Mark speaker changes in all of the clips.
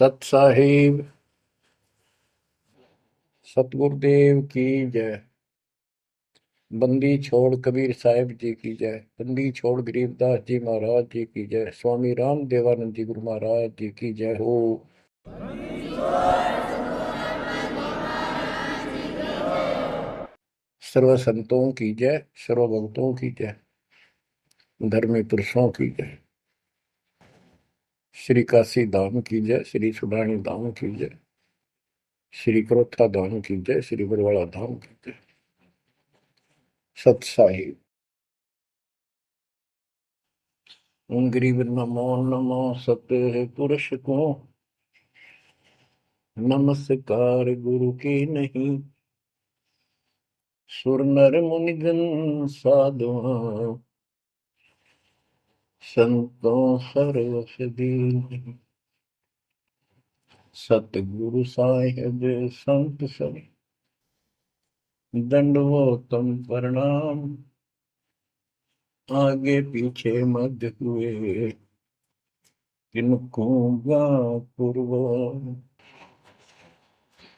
Speaker 1: सत साहिब सतगुरुदेव की जय। बंदी छोड़ कबीर साहिब जी की जय। बंदी छोड़ गरीबदास जी महाराज जी की जय। स्वामी राम देवानंद जी गुरु महाराज जी की जय हो। सर्व संतों की जय, सर्व भक्तों की जय, धर्मी पुरुषों की जय। श्री काशी धाम की जय, श्री सुडानी धाम की जय, श्री क्रोथा धाम की जय, श्री बरवाड़ा धाम की जय। सत साहिब गरीब नमो नमो सत्य पुरुष को नमस्कार गुरु की नहीं। सुर नर मुनिजन साधुआ संतों सर्वस दीन। सतगुरु साहिब संत सब दंडवतम प्रणाम। आगे पीछे मध्य हुए किनको पूर्व।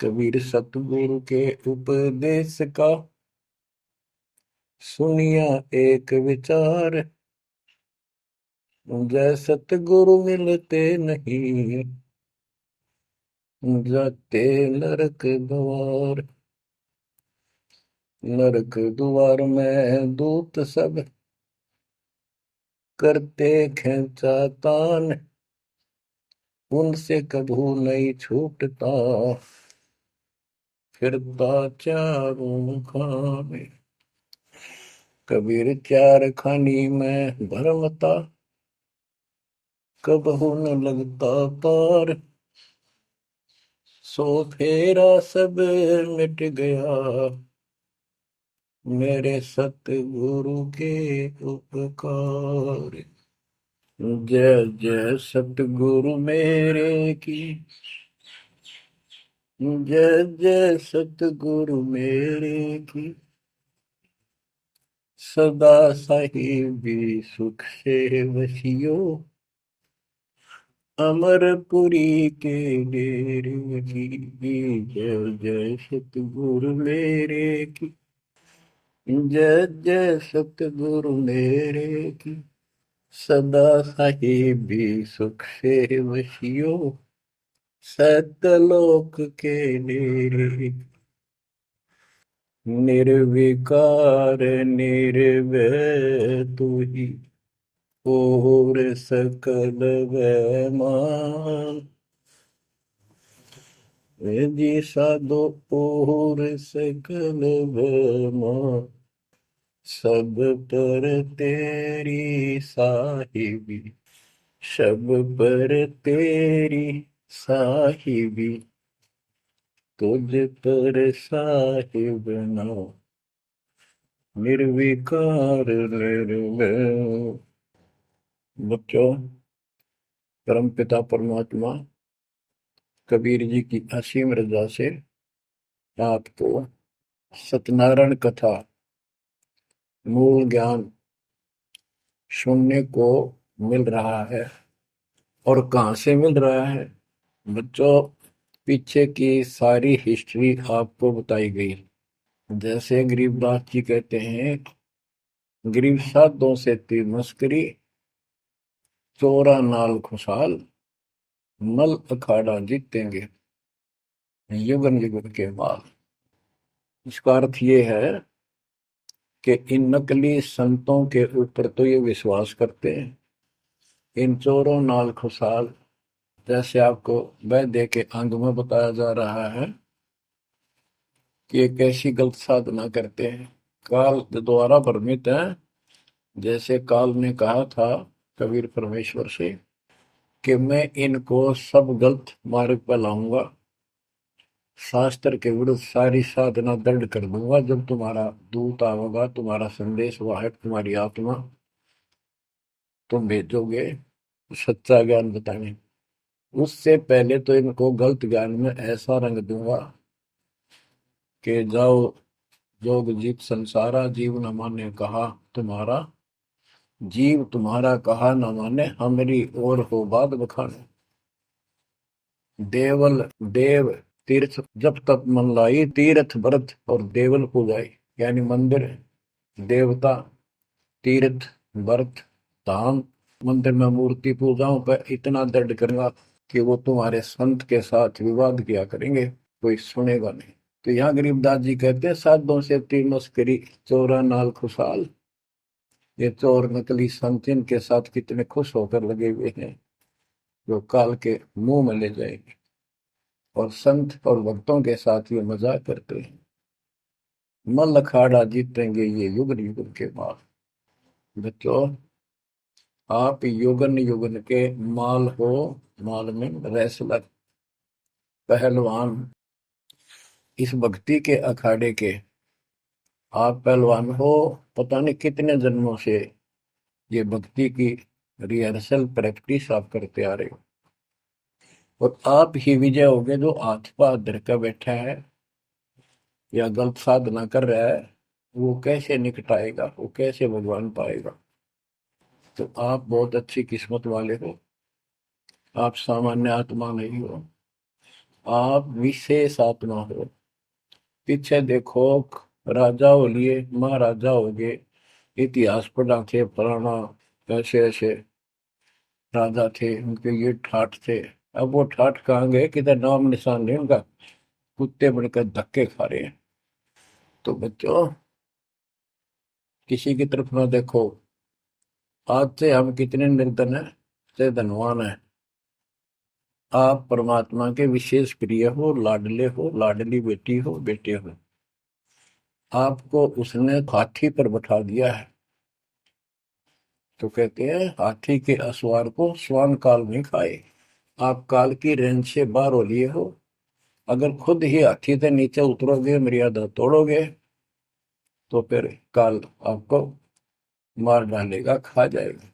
Speaker 1: कबीर सतगुरु के उपदेश का सुनिया एक विचार। जय सतगुरु मिलते नहीं जाते नरक द्वार। नरक द्वार में दूत सब करते खेचा तान। उनसे कभू नहीं छूटता फिरता चारों खाने। कबीर चार खानी में भरमता कबहू न लगता पार। सो फेरा सब मिट गया मेरे सतगुरु के उपकार। जय जय सतगुरु मेरे की जय जय सतगुरु मेरे की। सदा साहिबी सुख से वसियो अमरपुरी के डेरे की। जय जय सतगुरु मेरे की जय जय सतगुरु मेरे की। सदा साहिबी सुख से वसियो सतलोक के डेरे। निर्विकार निर्भय तू ही और सकल वैमान। जी साधो और सकल वैमान। सब पर तेरी साहिबी सब पर तेरी साहिबी। तुझ पर साहिब नाम निर्विकार निर्भय। बच्चों, परम पिता परमात्मा कबीर जी की असीम रजा से आपको सत्यनारायण कथा मूल ज्ञान सुनने को मिल रहा है। और कहाँ से मिल रहा है बच्चों? पीछे की सारी हिस्ट्री आपको बताई गई। जैसे गरीबदास जी कहते हैं, गरीब साधों से तीर मस्करी चोरा नाल खुशहाल मल अखाड़ा जीतेंगे युगन युगन के बाद। इसका अर्थ ये है कि इन नकली संतों के ऊपर तो ये विश्वास करते हैं, इन चोरों नाल खुशहाल। जैसे आपको वैद्य के अंग में बताया जा रहा है कि एक ऐसी गलत साधना करते हैं, काल द्वारा भ्रमित है। जैसे काल ने कहा था कबीर परमेश्वर से कि मैं इनको सब गलत मार्ग पर लाऊंगा, शास्त्र के विरुद्ध सारी साधना दृढ़ कर दूंगा। जब तुम्हारा दूत आएगा, तुम्हारा संदेश वाहक, तुम्हारी आत्मा, तुम भेजोगे सच्चा ज्ञान बताने, उससे पहले तो इनको गलत ज्ञान में ऐसा रंग दूंगा कि जाओ जोग जीत संसारा। जीव न माने कहा तुम्हारा, जीव तुम्हारा कहा न माने, हमारी ओर हो बात बखाने। देवल देव तीर्थ जब तप मन लाई, तीर्थ व्रत और देवल पूजाई। यानी मंदिर, देवता, तीर्थ, व्रत, धाम। मंदिर में मूर्ति पूजाओं पर इतना दृढ़ करना कि वो तुम्हारे संत के साथ विवाद किया करेंगे, कोई सुनेगा नहीं। तो यहाँ गरीबदास जी कहते हैं, साधों से तीर मस्करी, चोरा नाल खुशहाल। ये चोर नकली संत इनके साथ कितने खुश होकर लगे हुए हैं, जो काल के मुंह में ले जाएंगे। और संत और भक्तों के साथ ये मजाक करते हैं। मल अखाड़ा जीतेंगे ये युग युग के बाद। बच्चों, आप युगन युगन के माल हो, माल में रेसलर, पहलवान। इस भक्ति के अखाड़े के आप पहलवान हो। पता नहीं कितने जन्मों से ये भक्ति की रिहर्सल प्रैक्टिस आप करते आ रहे हो। और आप ही विजय होगे जो हाथ पा धर कर बैठा है या गलत साधना कर रहा है, वो कैसे निकटाएगा, वो कैसे भगवान पाएगा। तो आप बहुत अच्छी किस्मत वाले हो। आप सामान्य आत्मा नहीं हो, आप विशेष आत्मा हो। पीछे देखो, राजा हो लिए, महाराजा हो गए, इतिहास पढ़ा थे पुराना, ऐसे ऐसे राजा थे, उनके ये ठाठ थे। अब वो ठाठ कहाँ गए, किधर नाम निशान नहीं उनका। कुत्ते बनकर धक्के खा रहे हैं। तो बच्चों, किसी की तरफ ना देखो। आज से हम कितने निर्धन है से धनवान है। आप परमात्मा के विशेष प्रिय हो, लाडले हो, लाडली बेटी हो, बेटे हो। आपको उसने हाथी पर बैठा दिया है। तो कहते हैं, हाथी के असवार को श्वान काल नहीं खाए। आप काल की रेंज से बाहर हो लिए हो। अगर खुद ही हाथी से नीचे उतरोगे, मर्यादा तोड़ोगे, तो फिर काल आपको मार डालेगा, खा जाएगा।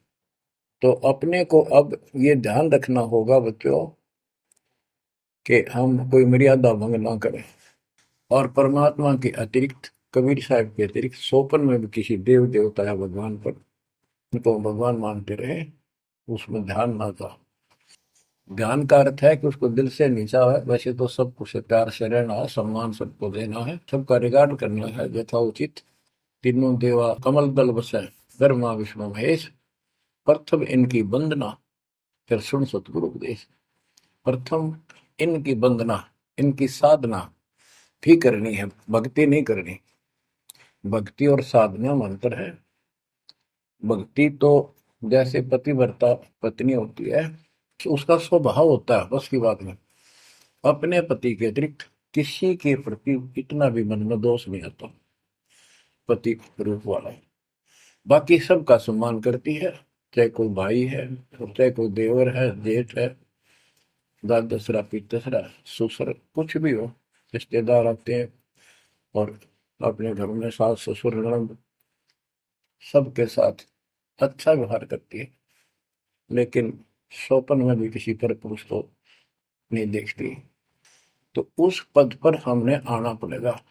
Speaker 1: तो अपने को अब ये ध्यान रखना होगा बच्चों कि हम कोई मर्यादा भंग ना करें। और परमात्मा के अतिरिक्त, कबीर साहब के अतिरिक्त सोपन में भी किसी देव देवता या भगवान पर उनको भगवान मानते रहे, उसमें ध्यान ना था। ध्यान का अर्थ है कि उसको दिल से नीचा है। वैसे तो सबको से प्यार से रहना है, सम्मान सबको देना है, सबका रिगार्ड करना है यथाउचित। तीनों देवा कमल दल बसे, ब्रह्मा विष्णु महेश, प्रथम इनकी वंदना, फिर सुन सतगुरु उपदेश। प्रथम इनकी वंदना, इनकी साधना भी करनी है, भक्ति नहीं करनी। भक्ति और साधना में अंतर है। भक्ति तो जैसे पतिव्रता पत्नी होती है, उसका स्वभाव होता है, बस की बात में अपने पति के अतिरिक्त किसी के प्रति इतना भी मन में दोष नहीं आता। पति रूप वाला है, बाकी सबका सम्मान करती है, चाहे कोई भाई है, चाहे कोई देवर है, जेठ है, दाद दसरा, पितसरा, ससुर, कुछ भी हो। रिश्तेदार आते हैं और अपने घर में सास ससुर ननद सबके साथ अच्छा व्यवहार करती है। लेकिन स्वपन में भी किसी पर पुरुष को नहीं देखती। तो उस पद पर हमने आना पड़ेगा,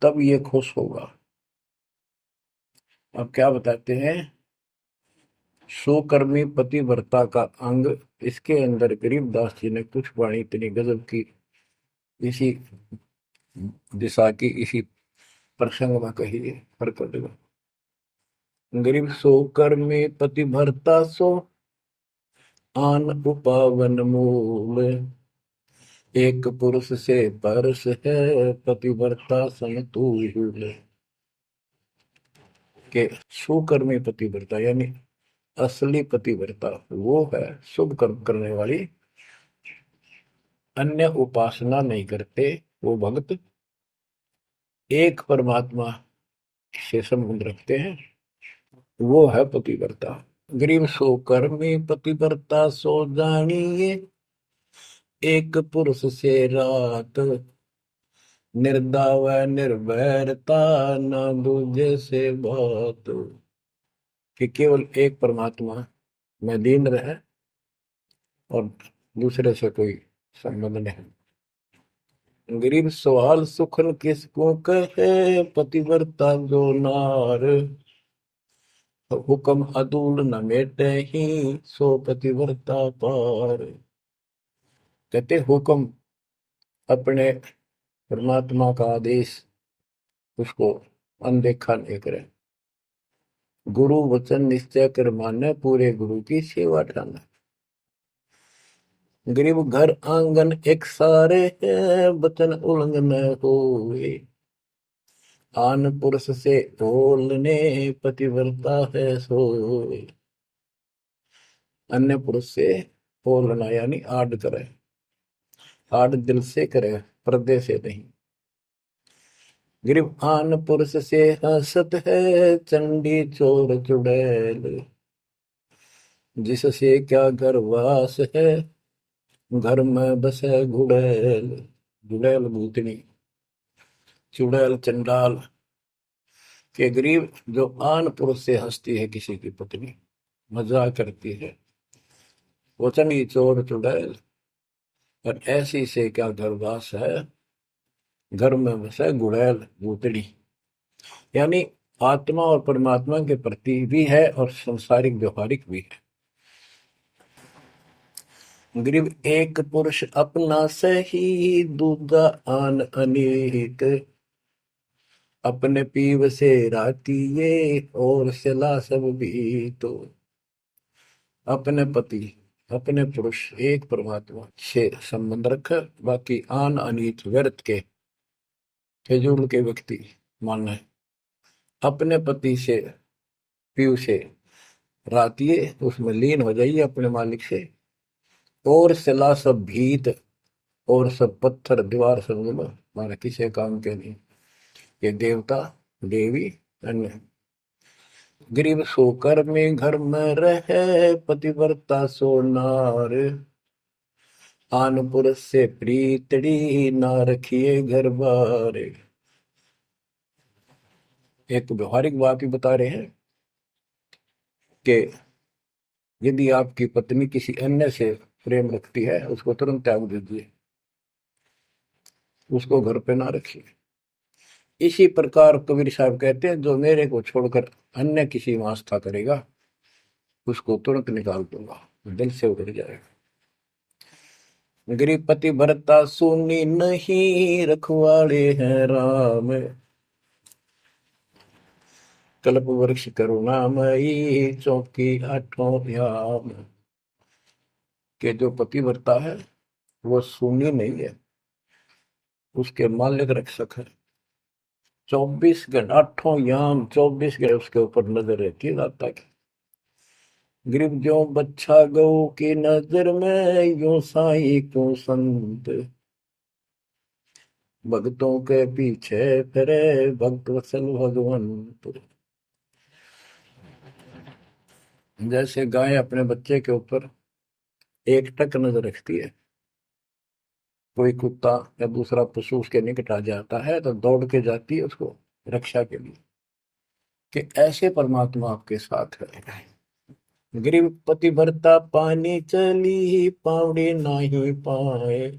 Speaker 1: तब ये खुश होगा। अब क्या बताते हैं, सुकर्मी पतिव्रता का अंग। इसके अंदर गरीबदास जी ने कुछ वाणी इतनी गजब की इसी दिशा की, इसी प्रसंग में कही है। हरकत गरीब सो कर्मी पतिव्रता सो, आन उपावन मूल। एक पुरुष से परस है, पतिव्रता समतुल। के सुकर्मी पतिव्रता यानी असली पतिव्रता वो है, शुभ कर्म करने वाली, अन्य उपासना नहीं करते वो भक्त, एक परमात्मा से संबंध रखते हैं, वो है पतिव्रता। गरीब सो कर्मी पतिव्रता सो जानिए, एक पुरुष से रात, निर्दाव निर्भरता न दूजे से बात। कि केवल एक परमात्मा में लीन रहे और दूसरे से कोई संबंध नहीं। गरीब सवाल सुखन किसको कहे, पतिव्रता जो नार, हुक्म अदूल न मेटे ही, सो पतिव्रता पार। कहते हुक्म अपने परमात्मा का आदेश उसको अनदेखा नहीं करे। गुरु वचन निश्चय कर माने, पूरे गुरु की सेवा ठाना। गरीब घर आंगन एक सारे है, वचन उल्लंघन होए। आन पुरुष से बोलने, पतिव्रता है सोए। अन्य पुरुष से बोलना यानी आड़ करे, आड़ दिल से करे, पर्दे से नहीं। गरीब आन पुरुष से हंसत है, चंडी चोर चुड़ैल। जिससे क्या घर वास है, घर में बसे घुड़ैल। घुड़ैल भूतनी, चुड़ैल चंडाल। के गरीब जो आन पुरुष से हंसती है, किसी की पत्नी मजाक करती है, वचनी चोर चुड़ैल। और ऐसी से क्या घरवास है, घर में बसे घुड़ैल भूतड़ी। यानी आत्मा और परमात्मा के प्रति भी है और संसारिक व्यवहारिक भी है। गरीब एक पुरुष अपना सही, दूजा आन अनेक। अपने पीव से रातिये, और सला सब भी तो। अपने पति, अपने पुरुष एक परमात्मा से संबंध रख, बाकी आन अनित व्यर्थ के फिजूल के व्यक्ति मानना है। अपने पति से, पीव से रातिये, उसमें लीन हो जाइए अपने मालिक से। और सिला सब भीत, और सब पत्थर दीवार समझ लो, हमारा किसी काम के नहीं। ये देवता देवी अन्य। गरीब सोकर में घर में रहे, पतिव्रता सो नार। आन पुरुष से प्रीतड़ी, ना रखिए घर बार। एक व्यवहारिक बात भी बता रहे हैं कि यदि आपकी पत्नी किसी अन्य से प्रेम रखती है, उसको तुरंत त्याग दीजिए, उसको घर पे ना रखिए। इसी प्रकार कबीर साहब कहते हैं, जो मेरे को छोड़कर अन्य किसी में आस्था करेगा, उसको तुरंत निकाल दूंगा, दिल से उतर जाएगा। गरीब पति भरता सुनी नहीं, रखवाड़े हैं राम। कल्प वृक्ष करुणामयी, चौकी आठों याम। के जो पति भरता है वो सुनी नहीं है, उसके मालिक रक्षक है। 24 घंटे, आठों याम 24 घंटे उसके ऊपर नजर रहती है दाता की। गरीब जो बच्चा गौ की नजर में, यूं साई क्यों संत। भक्तों के पीछे फिरे, भक्त वत्सल भगवंत। जैसे गाय अपने बच्चे के ऊपर एक टक नजर रखती है, कोई कुत्ता या दूसरा पशु उसके निकट आ जाता है तो दौड़ के जाती है उसको रक्षा के लिए, कि ऐसे परमात्मा आपके साथ है। गरीब पति भरता पानी चली, पावड़ी नाही पाए।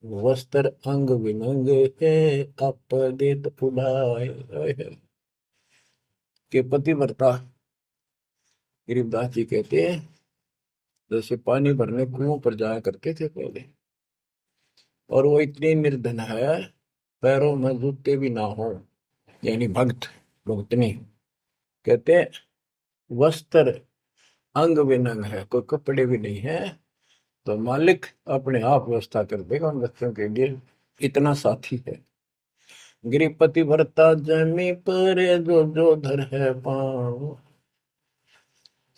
Speaker 1: वस्त्र अंग विनंग है, आप देत उड़ाए। के पति भरता गरीबदास जी कहते हैं, जैसे पानी भरने कुओं पर जाया करते थे पहले, और वो इतनी निर्धन है, पैरों में जूते भी ना हो, यानी भक्त भक्तनी। कहते हैं वस्त्र अंग विनंग है, कोई कपड़े भी नहीं है, तो मालिक अपने आप व्यवस्था कर देगा उन बच्चों के लिए, इतना साथी है। गृहपति भरता जमी पर, जो जो धर है पाँव।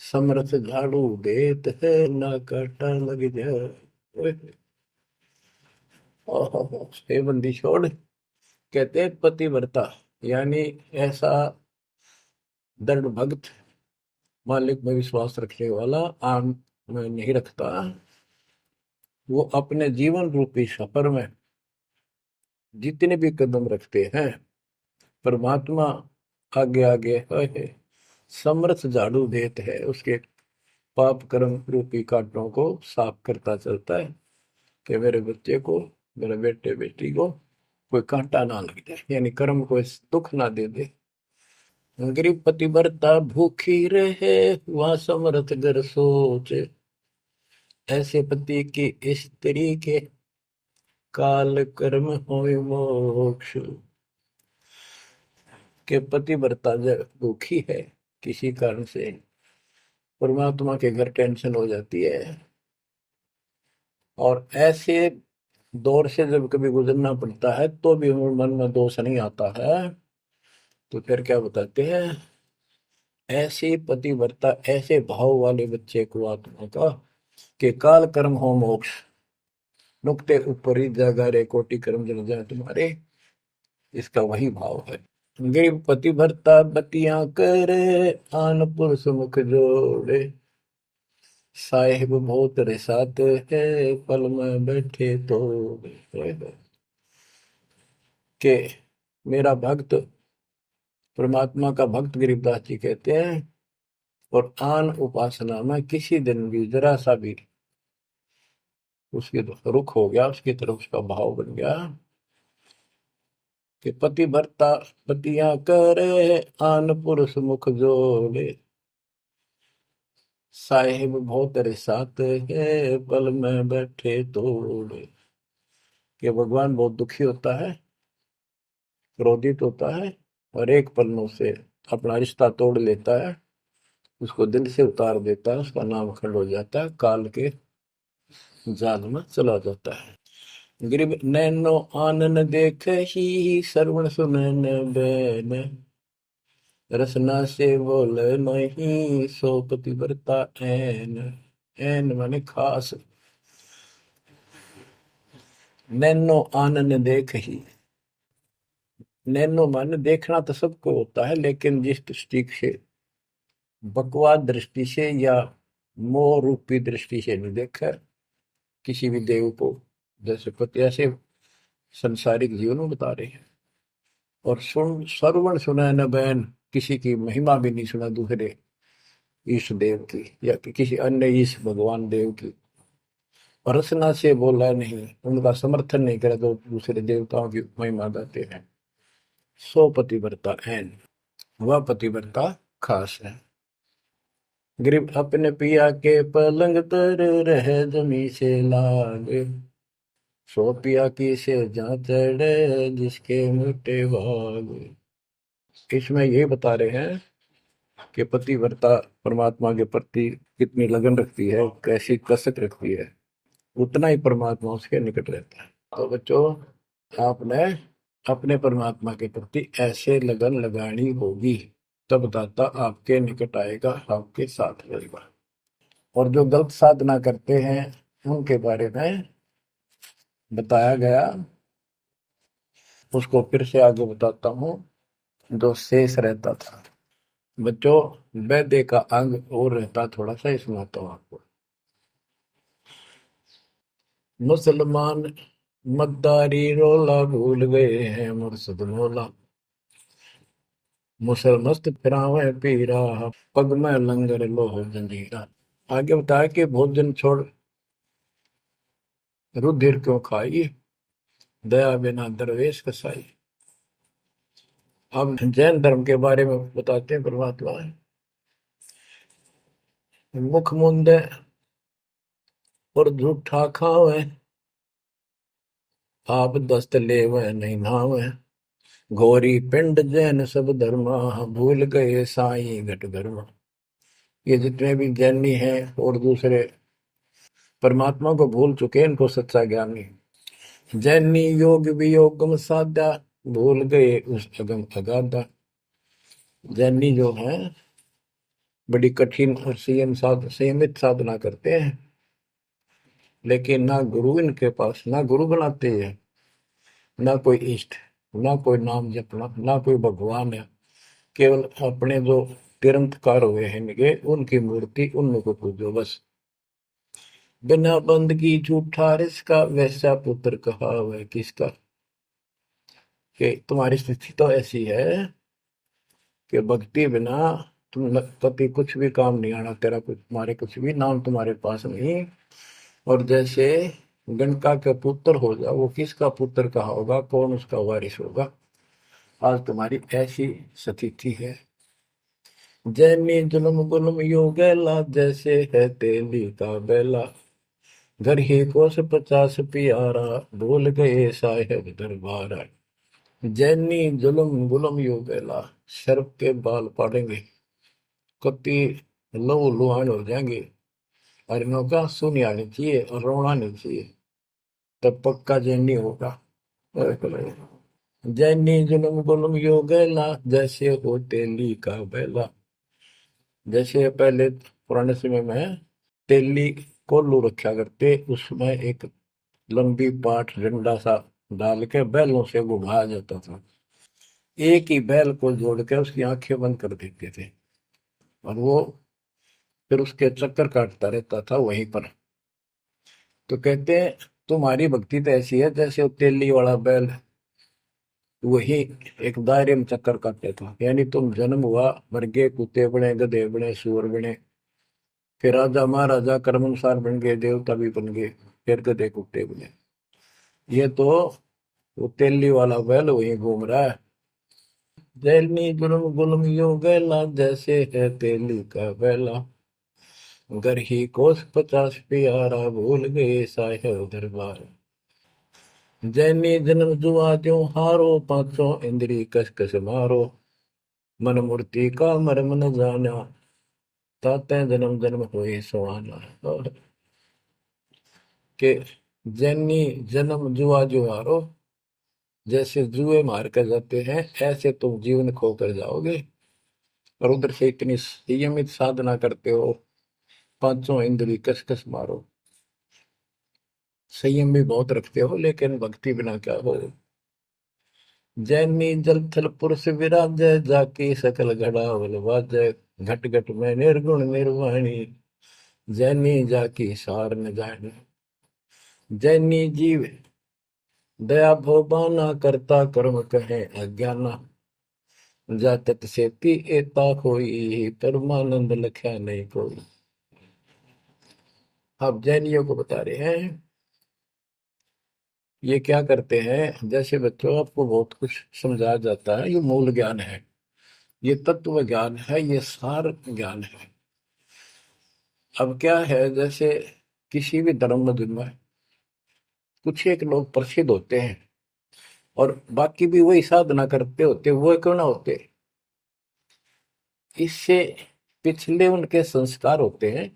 Speaker 1: समरथ झाड़ू देत है, ना काटा लग जाए। हे बंदी छोड़, कहते हैं पतिव्रता यानी ऐसा दृढ़ भक्त, मालिक में विश्वास रखने वाला, आम में नहीं रखता। वो अपने जीवन रूपी सफर में जितने भी कदम रखते हैं, परमात्मा आगे आगे है, समर्थ झाड़ू देते है, उसके पाप कर्म रूपी कांटों को साफ करता चलता है, कि मेरे बच्चे को, मेरे बेटे बेटी को कोई कांटा ना लग जाए, यानी कर्म को दुख ना दे दे। गरीब पतिव्रता भूखी रहे, वहां समर्थ घर सोच। ऐसे पति की स्त्री के काल कर्म होय मोक्ष। के पतिव्रता जब दुखी है किसी कारण से, परमात्मा के घर टेंशन हो जाती है, और ऐसे दौर से जब कभी गुजरना पड़ता है तो भी मन में दोष नहीं आता है, तो फिर क्या बताते हैं, ऐसे पतिव्रता ऐसे भाव वाले बच्चे को आत्मा का कि काल कर्म हो मोक्ष, नुक्ते ऊपर ही जागा रे कोटि कर्म जल जाए तुम्हारे, इसका वही भाव है। गरीब पतिव्रता बतियां करे, आन पुरुष मुख जोड़े, साहिब बहुत रिसात है, पल में बैठे तो के मेरा भक्त, परमात्मा का भक्त गरीबदास जी कहते हैं, और आन उपासना में किसी दिन भी जरा सा भी उसके रुख हो गया, उसकी तरफ उसका भाव बन गया कि पतिव्रता पतियां करे, आन पुरुष मुख जोड़े, साहिब बहुत रिसात है, पल में बैठे तोड़े। कि भगवान बहुत दुखी होता है, क्रोधित होता है, और एक पल में उसे अपना रिश्ता तोड़ लेता है, उसको दिल से उतार देता है, उसका नाम खंड हो जाता है, काल के जाल में चला जाता है। गरीब नैनो आनन देख ही, श्रवण सुनन बैन, रसना से बोल नहीं, सो पतिव्रता ऐन। ऐन माने खास। नैनो आनन देख ही, नैनो माने देखना तो सबको होता है, लेकिन जिस दृष्टि से, बकवाद दृष्टि से या मोह रूपी दृष्टि से नहीं देखा किसी भी देव को, जैसे पति ऐसे संसारिक जीवन में बता रहे हैं। और सुन श्रवण सुना न बैन, किसी की महिमा भी नहीं सुना दूसरे ईश देव की या किसी अन्य ईश भगवान देव की, और रसना से बोला नहीं, उनका समर्थन नहीं करे तो दूसरे देवताओं की महिमा गाते हैं। सो पतिव्रता ऐन, वह पतिव्रता खास है। गरीब अपने पिया के पलंग तर, रह जमी से लागे, सो पिया की से जहाँ चढ़े, जिसके मोटे भाग। इसमें ये बता रहे हैं कि पतिव्रता परमात्मा के प्रति कितनी लगन रखती है, कैसी कसक रखती है, उतना ही परमात्मा उसके निकट रहता है। तो बच्चों, आपने अपने परमात्मा के प्रति ऐसे लगन लगानी होगी, तब दाता आपके निकट आएगा, आपके साथ रहेगा। और जो गलत साधना करते हैं उनके बारे में बताया गया, उसको फिर से आगे बताता हूँ, जो शेष रहता था। बच्चों, वैद्य का अंग और रहता थोड़ा सा, इसमें सुनाता हूँ आपको। मुसलमान मद्दारी रोला, भूल गए हैं मुर्शद मौला, मुसलमस्त फिरावे पीरा, पग में लंगर लोह जंजीरा। आगे बताया कि भोजन छोड़ रुधिर क्यों खाई, दया बिना दरवेश कसाई। अब जैन धर्म के बारे में बताते हैं परमात्मा। मुख मुंदे और झूठा खावे, आप दस्त लेवे नहीं नावे, घोरी पिंड जैन सब धर्मा, भूल गए साई घट धर्मा। ये जितने भी ज्ञानी हैं और दूसरे परमात्मा को भूल चुके हैं, इनको सच्चा ज्ञान नहीं। जैनी योग वियोगम साधा, भूल गए उस अगम अगाधा। जैनी जो है बड़ी कठिन और संयमित साधना करते हैं, लेकिन ना गुरु इनके पास, ना गुरु बनाते हैं, ना कोई इष्ट, ना कोई नाम जपना, ना कोई भगवान है। केवल अपने जो तिरंतकार हुए हैं इनके, उनकी मूर्ति, उनको पूजो बस। बिना बंदगी झूठा रिसका, वैसा पुत्र कहा वह किसका। कि तुम्हारी स्थिति तो ऐसी है कि भक्ति बिना तुम कभी कुछ भी काम नहीं आना, तेरा कुछ, तुम्हारे कुछ भी नाम तुम्हारे पास नहीं। और जैसे गणका का पुत्र हो जा, वो किसका पुत्र कहा होगा, कौन उसका वारिस होगा। आज तुम्हारी ऐसी स्थिति है। जैनी जुल्म गुल्म यो गैला, जैसे है तेली का बेला, घर ही कोस 50 प्यारा, भूल गए साहेब दरबारा। जैनी जुलम गुलम यो बेला, शर्फ के बाल पड़ेंगे, कति लहू लुहान हो जाएंगे। और इनका सुनी आनी चाहिए और रोना नहीं चाहिए, तब पक्का जैनी होगा। जैनी जुलम गुलम यो गैला, जैसे हो तेली का बेला। जैसे पहले पुराने समय में तेली कोल्लू रखा करते, उसमें एक लंबी पाठ डंडा सा डाल के बैलों से घुमाया जाता था। एक ही बैल को जोड़ के उसकी आंखें बंद कर देते थे और वो फिर उसके चक्कर काटता रहता था वहीं पर। तो कहते हैं तुम्हारी भक्ति तो ऐसी है जैसे वो तेली वाला बैल वही एक दायरे में चक्कर काटता था। यानी तुम जन्म हुआ, मर गए, कुत्ते बने, गधे बने, सुअर बने, फिर राजा महाराजा कर्मानुसार बन गए, देवता भी बन गए, फिर गधे कुत्ते बने। ये तो वो तेली वाला बैल वही घूम रहा है। जैनी गुलम गुलम यो गैला, जैसे है तेली का बैला। घर ही कोस 50 प्यारा, भूल गए साहेब दरबार। जैनी जन्म जुआ त्यों हारो, पांचों इंद्री कस कस मारो। मन मूर्ति का मर्म न जाना, ताते जन्म जन्म होए सुहाना। और के जैनी जन्म जुआ जुआरो, जैसे जुए मार कर जाते हैं ऐसे तुम जीवन खो कर जाओगे। और उधर से इतनी संयमित साधना करते हो, पांचों इंद्री कस कस मारो। संयम भी बहुत रखते हो, लेकिन भक्ति बिना क्या हो। जैनी जल थल पुरुष विराजय, जाकी सकल घड़ावल वाजय। घट घट में निर्गुण निर्वाणी, जैनी जाकी सार न जानी। जैनी जीव दया भोबाना, करता कर्म कहे अज्ञाना। जातक सेती एता कोई, परमानंद लख्या नहीं कोई। अब जैनियों को बता रहे हैं ये क्या करते हैं। जैसे बच्चों आपको बहुत कुछ समझाया जाता है, ये मूल ज्ञान है, ये तत्व ज्ञान है, ये सार ज्ञान है। अब क्या है, जैसे किसी भी धर्म में कुछ एक लोग प्रसिद्ध होते हैं और बाकी भी वही साधना करते होते, वो क्यों ना होते। इससे पिछले उनके संस्कार होते हैं।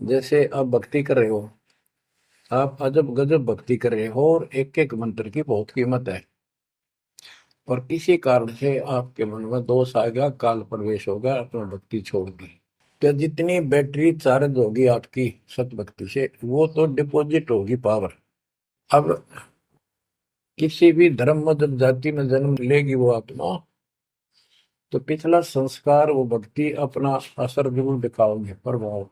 Speaker 1: जैसे आप भक्ति कर रहे हो, आप अजब गजब भक्ति कर रहे हो और एक एक मंत्र की बहुत कीमत है, और किसी कारण से आपके मन में दोष आ गया, काल प्रवेश होगा, अपना भक्ति छोड़ दी, तो जितनी बैटरी चार्ज होगी आपकी सत भक्ति से वो तो डिपॉजिट होगी पावर। अब किसी भी धर्म मत जाति में जन्म लेगी वो आत्मा, तो पिछला संस्कार वो भक्ति अपना असर जरूर दिखाओगे, प्रभाव।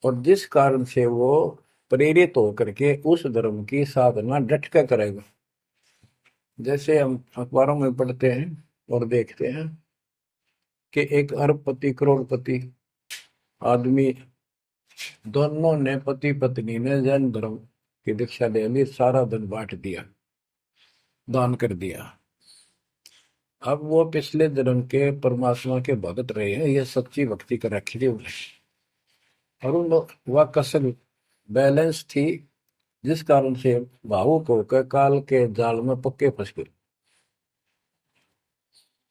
Speaker 1: और जिस कारण से वो प्रेरित होकर के उस धर्म की साधना डट कर करेगा। जैसे हम अखबारों में पढ़ते हैं और देखते हैं कि एक अरबपति करोड़पति आदमी, दोनों ने पति पत्नी ने जैन धर्म की दीक्षा ले ली, सारा धन बांट दिया, दान कर दिया। अब वो पिछले जन्म के परमात्मा के भगत रहे हैं, ये सच्ची भक्ति कर रखी थी उन्हें, और उन वह कसल बैलेंस थी, जिस कारण से भावुक होकर काल के जाल में पक्के फंस गए।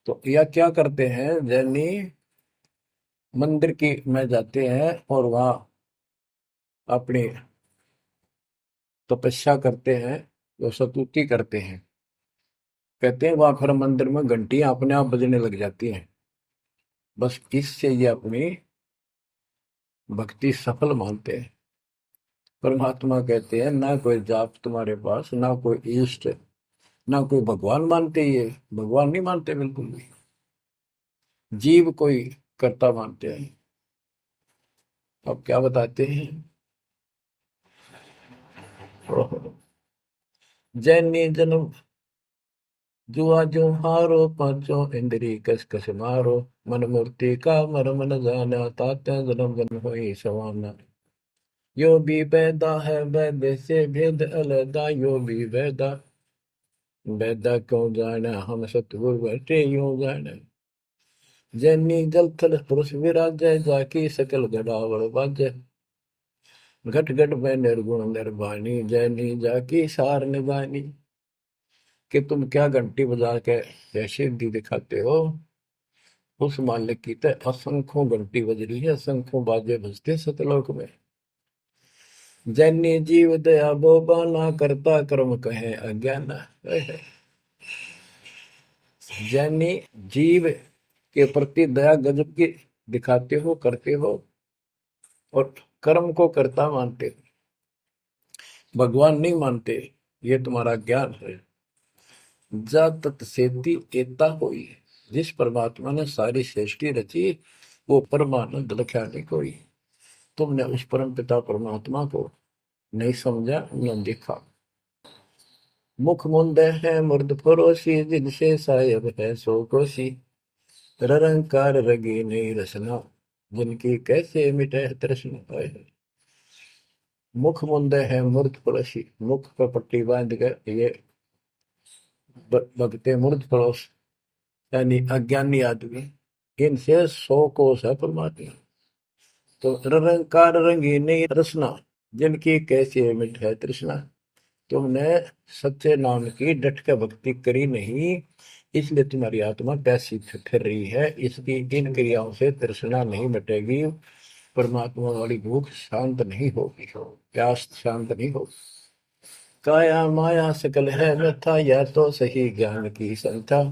Speaker 1: तो यह क्या करते हैं, जैनी मंदिर की में जाते हैं और वहां अपनी तपस्या करते हैं, जो स्तुति करते हैं। कहते हैं वहां फिर मंदिर में घंटियां अपने आप बजने लग जाती हैं। बस इससे ये अपनी भक्ति सफल मानते हैं। परमात्मा कहते हैं ना कोई जाप तुम्हारे पास, ना कोई इष्ट, ना कोई भगवान मानते, ये भगवान नहीं मानते बिल्कुल भी, जीव कोई कर्ता मानते हैं। अब क्या बताते हैं, जैनी जन्म जुआ जो हारो, पांचों इंद्री कस कस मारो। मन मूर्ति का मर्म न जाना, ताते जन्म जन्म होई सवाना। यो भी पैदा है वैद्य से भेद अलगा, यो भी वैदा वैदा क्यों जाना, हम सतगुरु बैठे यूं जाना। जैनी जल थल पुरुष विराजय, जाकी सकल गड़ावड़ बाजय। घट घट में निर्गुण निर्वाणी, जैनी जाकी सार निभानी। कि तुम क्या घंटी बजा के जैसे दी दिखाते हो, उस मालिक की तो असंख्यों घंटी बज रही है, असंख्यों बाजे बजते सतलोक में। जैनी जीव दया बोबाना, करता कर्म कहे अज्ञान। जैनी जीव के प्रति दया गजब की दिखाते हो, करते हो, और कर्म को कर्ता मानते हो, भगवान नहीं मानते। ये तुम्हारा ज्ञान है। जा तत्सेती एता होई, जिस परमात्मा ने सारी सृष्टि रची, वो परमानंद लख्या नहीं कोई। तुमने उस परम पिता परमात्मा को नहीं समझा, न देखा। मुख मुंदे है मुर्द फरोशी, जिनसे सायब है सो कोशी। रंकार रगी नहीं रसना, जिनकी कैसे मिटे तृष्णा पाए। मुख मुंदे है मूर्ध पड़ोसी, मुख पर पट्टी बांध कर ये भगते मूर्ध पड़ोस, यानी अज्ञानी आदमी, इनसे 100 कोस है परमात्मा। तो रंकार रंगी नहीं रसना, जिनकी कैसी मिट है तृष्णा। तुमने सच्चे नाम की डट के भक्ति करी नहीं, इसलिए तुम्हारी आत्मा पैसी फिर रही है। इसकी इन क्रियाओं से तृष्णा नहीं मिटेगी, परमात्मा वाली भूख शांत नहीं होगी, प्यास शांत नहीं होगी। काया माया सकल है व्यथा, या तो सही ज्ञान की संथा।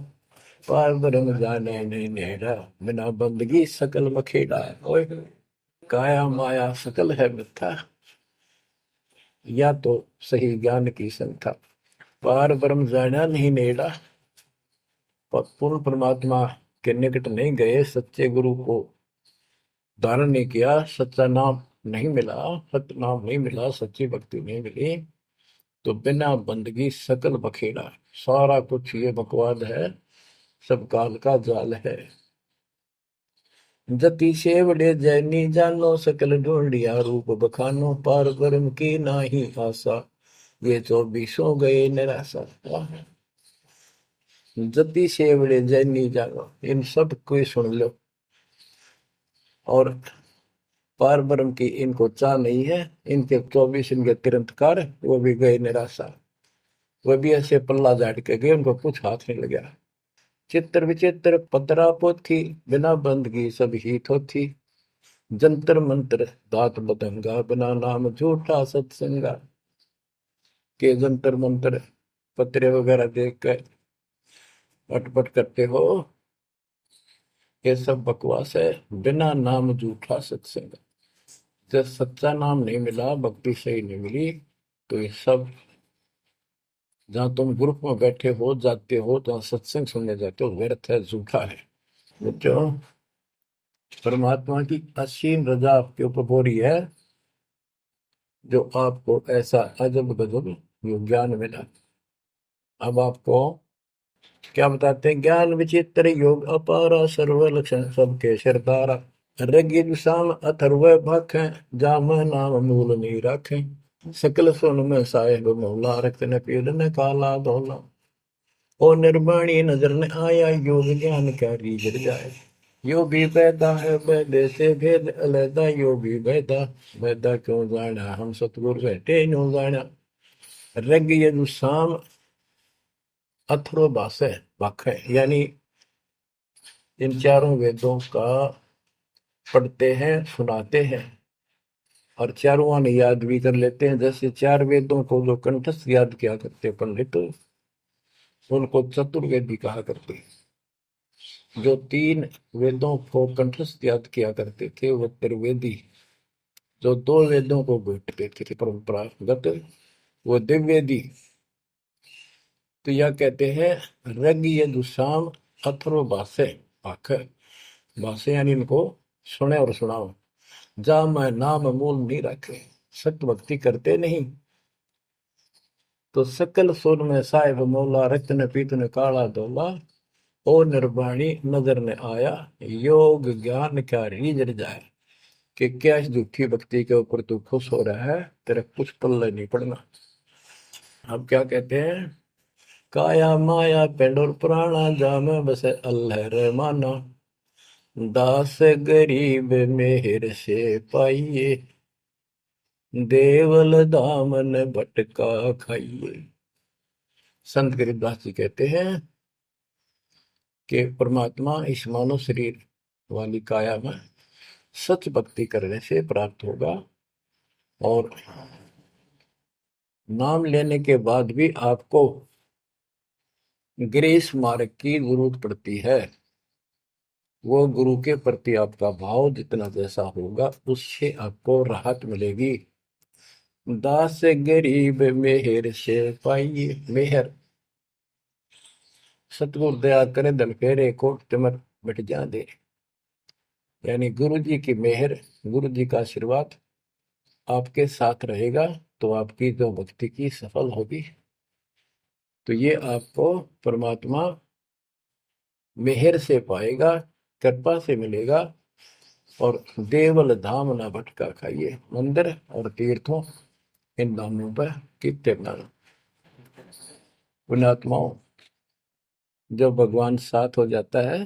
Speaker 1: पार ब्रह्म जाने नहीं नेड़ा, बिना बंदगी सकल मखेड़ा। ओए, काया माया सकल है मिथ्या, या तो सही ज्ञान की संथा। पार ब्रह्म जाना नहीं नेड़ा, पूर्ण परमात्मा के निकट नहीं गए, सच्चे गुरु को धारण नहीं किया, सच्चा नाम नहीं मिला, सत्य नाम नहीं मिला, सच्ची भक्ति नहीं मिली, तो बिना बंदगी सकल बखेड़ा। सारा कुछ ये बकवाद है, सब काल का जाल है। जति सेवड़े जैनी जानो, सकल ढूंढिया रूप बखानो। पार ब्रह्म की नाही आशा, ये 24 गए निराशा। जति सेवड़े जैनी जानो, इन सब को सुन लो। और पार ब्रह्म की इनको चाह नहीं है, इनके 24 इनके तिरंतकार, वो भी गए निराशा। वह भी ऐसे पल्ला झाड़ के गए, उनको कुछ हाथ नहीं लगा। चित्र विचित्र पतरा पोथी, बिना बंदगी सब ही थोथी। जंतर मंत्र दात बदंगा, बिना नाम झूठा सत्संगा। के जंतर मंत्र पत्रे वगैरह देख कर अटपट करते हो, ये सब बकवास है। बिना नाम झूठा सत्संग, जब सच्चा नाम नहीं मिला, भक्ति सही नहीं मिली, तो ये सब, जहां तुम ग्रुप में बैठे हो जाते हो, जहां सत्संग सुनने जाते हो, व्यर्थ है, झूठा है। बच्चों, परमात्मा की असीम रजा आपके ऊपर हो रही है, जो आपको ऐसा अजब गजब यो ज्ञान मिला। अब आपको क्या बताते हैं? ज्ञान विचित्र योग अपारा, सर्व लक्षण सबके सिरदारा। ऋग्यजु साम अथर्व भाखें, जाम नाम मूल नहीं राखें। सकल सुन में साहेब मौला, रक्त न पीड़ न काला धोला। ओ निर्वाणी नजर न आया, योग ज्ञान क्या रीझ जाए। यो भी वैदा है वैदे से भेद अलैदा, यो भी वैदा वैदा क्यों जाना, हम सतगुरु बैठे न्यों जाना। ऋग यजु साम अथर्व भाषा भाख है, यानी इन चारों वेदों का पढ़ते हैं, सुनाते हैं, और चारों आने याद भी कर लेते हैं। जैसे 4 वेदों को जो कंठस्थ याद किया करते पंडित, उनको चतुर्वेदी कहा करते। जो 3 वेदों को कंठस्थ याद किया करते थे, वो त्रिवेदी। जो 2 वेदों को बैठते थे परंपरागत, वो दिव्यवेदी। तो यह कहते हैं ऋग यजु साम अथर्व भाषे भाख, भाषे यानी इनको सुने और सुनाओ। जा मैं नाम मूल नहीं रखे, सत्य भक्ति करते नहीं, तो सकल सुर में साहिब मौला, रत्न पीतन काला धोला। ओ निर्वाणी नजर ने आया, योग ज्ञान क्या रीझ जाए। कि क्या इस झूठी भक्ति के ऊपर तू खुश हो रहा है, तेरे कुछ पल्ले नहीं पड़ना। अब क्या कहते हैं? काया माया पेंडोर पुराना, जाम बसे अल्लाह रहमाना। दास गरीब मेहर से पाइए, देवल दामन भटका खाइए। संत गरीबदास जी कहते हैं कि परमात्मा इस मानव शरीर वाली काया में सच भक्ति करने से प्राप्त होगा, और नाम लेने के बाद भी आपको ग्रेस मार्ग की जरूरत पड़ती है। वो गुरु के प्रति आपका भाव जितना जैसा होगा उससे आपको राहत मिलेगी। दास गरीब मेहर से पाइए। मेहर, सतगुरु दया करे धन फेरे कोट तिमर मिट जा दे। यानी गुरु जी की मेहर, गुरु जी का आशीर्वाद आपके साथ रहेगा तो आपकी जो भक्ति की सफल होगी। तो ये आपको परमात्मा मेहर से पाएगा, कृपा से मिलेगा। और देवल धाम ना भटका खाइए। मंदिर और तीर्थों इन धामों पर कितने दान। पुण्यात्माओं, जब भगवान साथ हो जाता है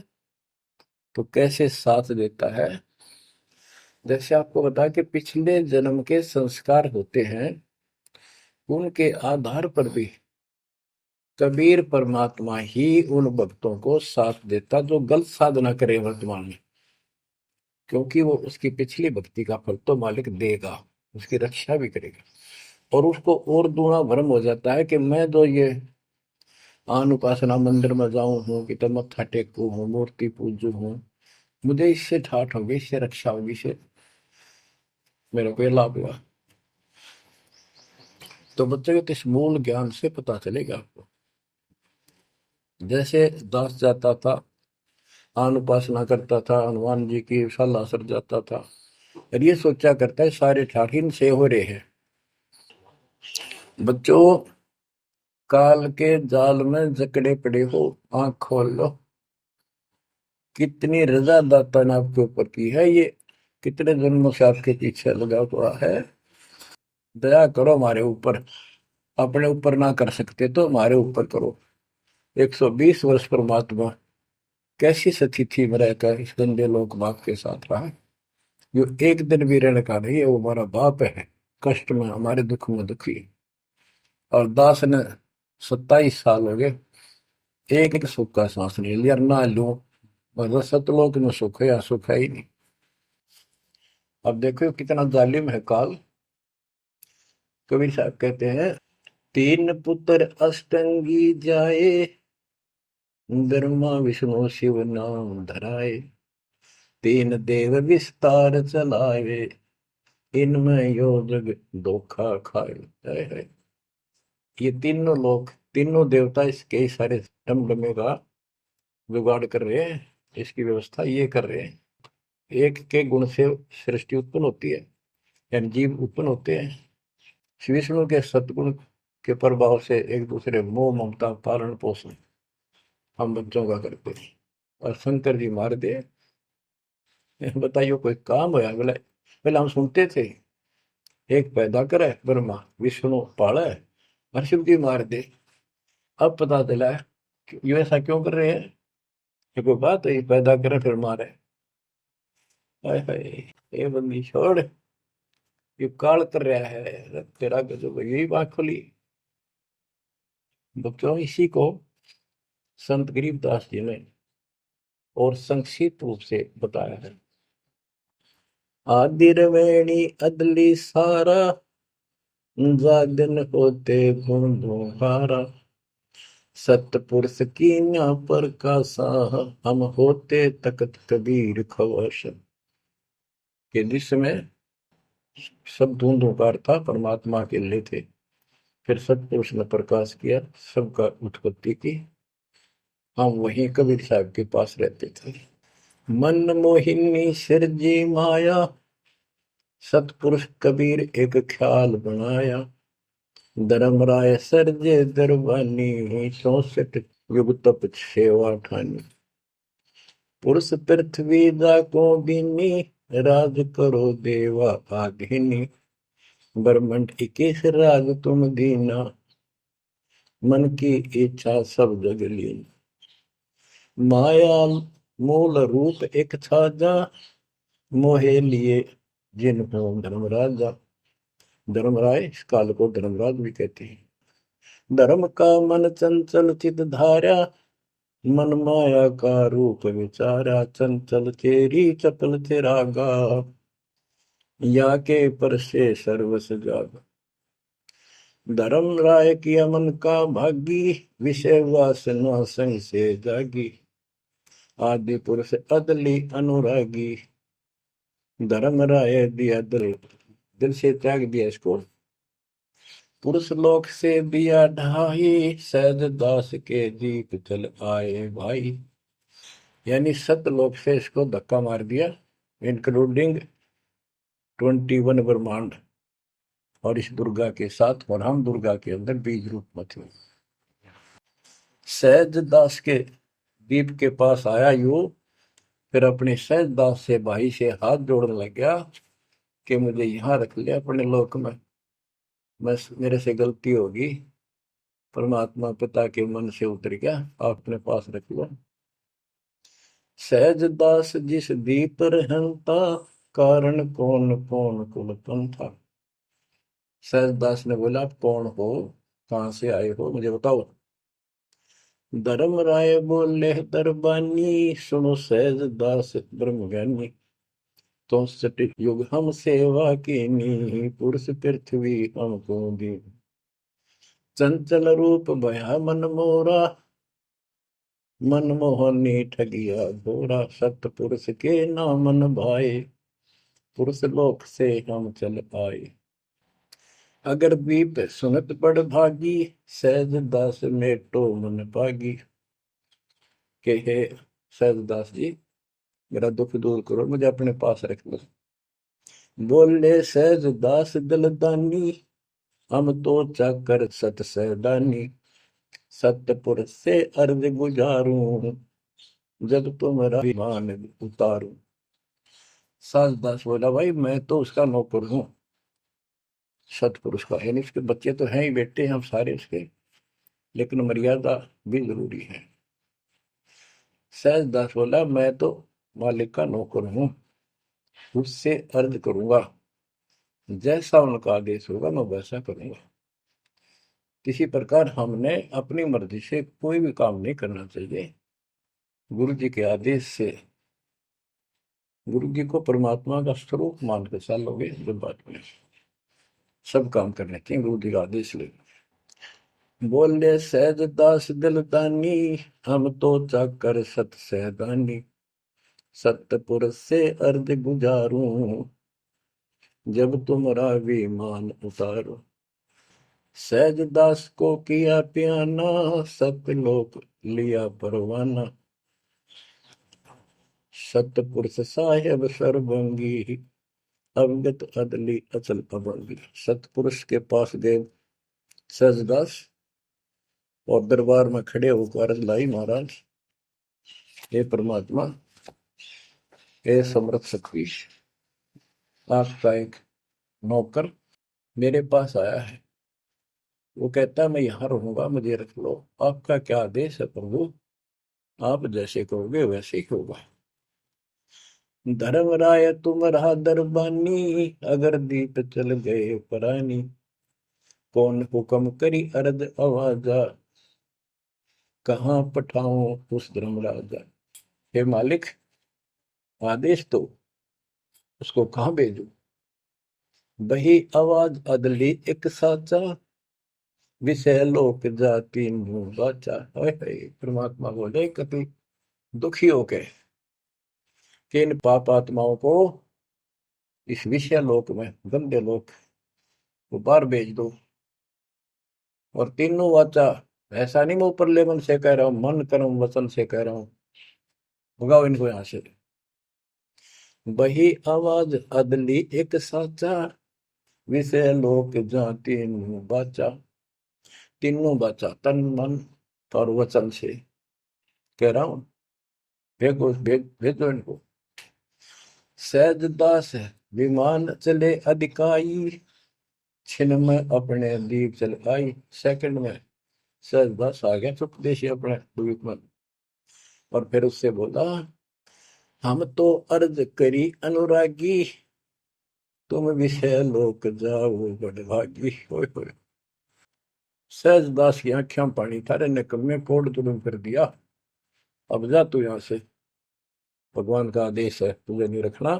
Speaker 1: तो कैसे साथ देता है। जैसे आपको बता कि पिछले जन्म के संस्कार होते हैं, उनके आधार पर भी कबीर परमात्मा ही उन भक्तों को साथ देता जो गलत साधना करे वर्तमान में, क्योंकि वो उसकी पिछली भक्ति का फल तो मालिक देगा, उसकी रक्षा भी करेगा। और उसको और दूना भ्रम हो जाता है कि मैं तो ये आन उपासना मंदिर में जाऊं हूँ कि तो मत्था टेकू हूँ, मूर्ति पूजू हूँ, मुझे इससे ठाठ होगी, इससे रक्षा होगी, इससे मेरे को ये लाभ हुआ। तो बच्चे को इस मूल ज्ञान से पता चलेगा आपको। जैसे दास जाता था, आन उपासना करता था, हनुमान जी की सलाह सर जाता था, और ये सोचा करता है सारे ठाठ इनसे हो रहे हैं। बच्चों, काल के जाल में जकड़े पड़े हो, आंख खोल लो। कितनी रजा दाता ने आपके ऊपर की है, ये कितने जन्मों से आपके पीछे लगा हुआ है। दया करो हमारे ऊपर, अपने ऊपर ना कर सकते तो हमारे ऊपर करो। 120 वर्ष परमात्मा कैसी सतिथि में रहकर इस गंदे लोक बाप के साथ रहा। जो एक दिन भी रहने का नहीं है, वो हमारा बाप है, कष्ट में हमारे दुख में दुखी। और दास ने 27 साल हो गए, एक एक सुख का सांस नहीं लिया, ना लू। मतलब सतलोक में सुख है या सुख है ही नहीं। अब देखो कितना जालिम है काल। कबीर साहब कहते हैं, तीन पुत्र अष्टंगी जाए, ब्रह्मा विष्णु शिव नाम धराए, तीन देव विस्तार चलाए, इनमें यो जग धोखा खाए। है। ये तीनों लोग, तीनों देवता इसके सारे डमडमे का जुगाड़ कर रहे हैं, इसकी व्यवस्था ये कर रहे हैं। एक के गुण से सृष्टि उत्पन्न होती है, यानी जीव उत्पन्न होते हैं। श्री विष्णु के सतगुण के प्रभाव से एक दूसरे मोह ममता पालन पोषण हम बच्चों का करते हैं। और शंकर जी मार दे। बताइए कोई काम होया बोले, पहले हम सुनते थे एक पैदा करे ब्रह्मा, विष्णु पाले, और शिव जी मार दे। अब पता चला है ये ऐसा क्यों कर रहे हैं। ये कोई बात है, ये पैदा करे फिर मारे। हाय हाय, ये बंदी छोड़, ये काल कर रहा है तेरा गजब। यही बात खुली बच्चों। इसी को संत गरीबदास जी ने और संक्षिप्त रूप से बताया है। आदि रवेणी अदली सारा, जागन होते गुण दोहारा, सतपुरुष की न्या पर का साह, हम होते तकत कबीर खवश। के जिसमें सब धुंधुकार था, परमात्मा के लिए थे। फिर सतपुरुष ने प्रकाश किया, सबका उत्पत्ति की। हम वहीं कबीर साहब के पास रहते थे। मन मोहिनी सिरजी माया, सतपुरुष कबीर एक ख्याल बनाया, धर्मराय सरजे दरबानी, 64 युग तप सेवा ठानी, पुरुष पृथ्वी जाको दीनी, राज करो देवा आधीनी, ब्रह्मंड 21 राज तुम दीना, मन की इच्छा सब जग लीन, माया मूल रूप एक छाजा, मोहे लिए जिन हो धर्म राजा, धर्मराय, इस काल को धर्मराज भी कहते हैं। धर्म का मन चंचल चित धारा, मन माया का रूप विचारा, चंचल तेरी चपल तेरा गा, या के पर से सर्वस जागा। धर्म राय किया मन का भागी, विषय वासना संग से जागी, आदि पुरुष अदली अनुरागी। धर्म राय दिया दिल, दिल से त्याग दिया इसको। पुरुष लोक से दिया ढाई, सहज दास के दीप चल आए भाई। यानी सतलोक से इसको धक्का मार दिया, इंक्लूडिंग 21 ब्रह्मांड और इस दुर्गा के साथ, और हम दुर्गा के अंदर बीज रूप में थे। सहज दास के दीप के पास आया यू, फिर अपने सहज दास से भाई से हाथ जोड़ने लग गया कि मुझे यहाँ रख लिया अपने लोक में, बस मेरे से गलती होगी, परमात्मा पिता के मन से उतर गया, आप अपने पास रख लो। सहज दास जिस दीप रहता, कारण कौन कौन कुल पंथा। सहज दास ने बोला, आप कौन हो, कहां से आए हो, मुझे बताओ। धर्म राय बोले दरबानी, सुनो सहज दास ब्रह्म ज्ञानी। तो सट युग हम सेवा कीनी, पुरुष पृथ्वी हमको दी। चंचल रूप भया मन मोरा, मन मोहनी ठगिया घोरा। सतपुरुष के नामन भाए, पुरुष लोक से हम चल आए। अगर दीप सुनत बड़ भागी, सहज दास मेटो मन पागी। के हे सहज दास जी, मेरा दुख दूर करो, मुझे अपने पास रख लो। बोले सहज दास दिलदानी, हम तो चाकर सत सहदानी। सतपुर से अर्ज गुजारूं, जब तुम्हारा विमान उतारूं। सहज दास बोला, भाई मैं तो उसका नौकर हूं, सतपुरुष का, यानी उसके बच्चे तो हैं ही, बेटे हम सारे उसके, लेकिन मर्यादा भी जरूरी है। सहज दास बोला, मैं तो मालिक का नौकर हूं, उससे अर्ज करूंगा, जैसा उनका आदेश होगा मैं वैसा करूंगा। किसी प्रकार हमने अपनी मर्जी से कोई भी काम नहीं करना चाहिए, गुरु जी के आदेश से। गुरु जी को परमात्मा का स्वरूप मान के चलोगे जो बात में सब काम करने चाहिए, गुरु जी का आदेश ले। बोले सहज दास दिलदानी, हम तो चाकर सत सहदानी। सतपुर से अर्ज गुजारूं, जब तुम्हारा विमान उतारो। सहज दास को किया प्याना, सतलोक लिया परवाना। सतपुरुष साहेब सर्वंगी, अवगत अदली अचल अभंगी। सतपुरुष के पास गए सहजदास और दरबार में खड़े होकर अर्ज लाई, महाराज हे परमात्मा, हे समर्थ शक्तिश, आपका एक नौकर मेरे पास आया है, वो कहता है मैं यहाँ रहूंगा, मुझे रख लो। आपका क्या आदेश है प्रभु, आप जैसे कहोगे वैसे ही होगा। धर्म राय तुम रहा दरबानी, अगर दीप चल गए परानी। कौन हुक्म करी अर्ज आवाजा, कहाँ पठाऊं उस धर्म राजा। हे मालिक, आदेश दो, उसको कहाँ भेजूं। बही आवाज अदली एक साचा, विषय लोक जाति मुंह बाचा। परमात्मा बोले, कभी दुखी होके कि इन पाप आत्माओं को इस विषय लोक में, गंदे लोक, वो बाहर भेज दो। और तीनों वाचा, ऐसा नहीं मैं ऊपर लेवल से कह रहा हूं, मन कर्म वचन से कह रहा हूं, भगाओ इनको यहां से। बही आवाज अदली एक साचा, विषय लोक जाति मुंह बाचा। तीनों बाचा, तन मन और वचन से कह रहा हूं, भेजो इनको। सहज दास विमान चले अधिकाई, छिन में अपने दीप चल आई। सेकंड में सहज दास आ गया चुपदेशी अपने द्वीप में, और फिर उससे बोला, हम तो अर्ज करी अनुरागी, तुम विषय लोक जाओ बड़भागी। होय होय। सहजदास की आंखें पानी, थारे निकम्मे कोड तुरंत कर दिया, अब जा तू यहां से, भगवान का आदेश है तुझे नहीं रखना,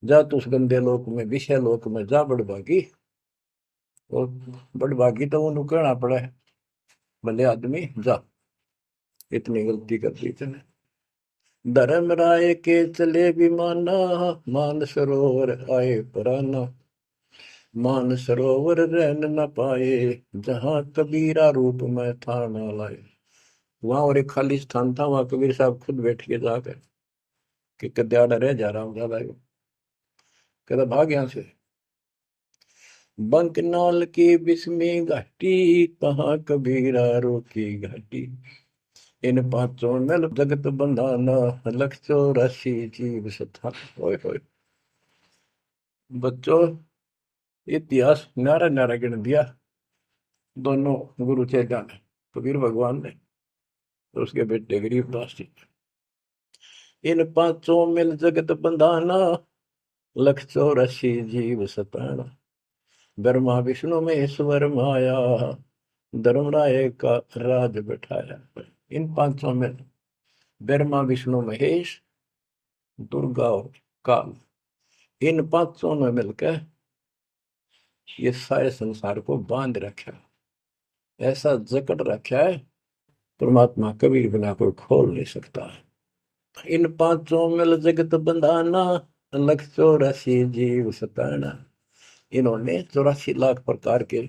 Speaker 1: जा तू उस गंदे लोक में, विषय लोक में जा बड़भागी। और बड़भागी तो वो कहना पड़ा है, भले आदमी जा, इतनी गलती कर दी तूने। धर्म राय के चले विमाना, मान सरोवर आए पराना, मान सरोवर रहन न पाए, जहां कबीरा रूप में था ना लाए। वहां और एक खाली स्थान था, वहां कबीर साहब खुद बैठ के जाकर कि कद्याड़ा रह जा रहा हूं ज्यादा, कहता भाग यहां से। बंकनाल की बिस्मी घाटी, कहाँ कबीरा रोकी घाटी, इन पांचों में जगत बंधाना, लख 84 जीव सथा। ओए होए। बच्चों, इतिहास न्यारा न्यारा गिन दिया दोनों गुरु चेला ने, कबीर भगवान ने और उसके बेटे गरीबदास जी। इन पांचों मिल जगत बंधाना, लख 84 जीव सताना, ब्रह्मा विष्णु महेश्वर माया, धर्मराय का राज बैठाया। इन पांचों में ब्रह्मा विष्णु महेश, दुर्गा और काल, इन पांचों ने मिलकर ये सारे संसार को बांध रखा, ऐसा जकड़ रखा है, परमात्मा कबीर बिना कोई खोल नहीं सकता। इन पांचों मिल जगत बंधाना, लख 84 जीव सताना। इन्होंने 84 लाख प्रकार के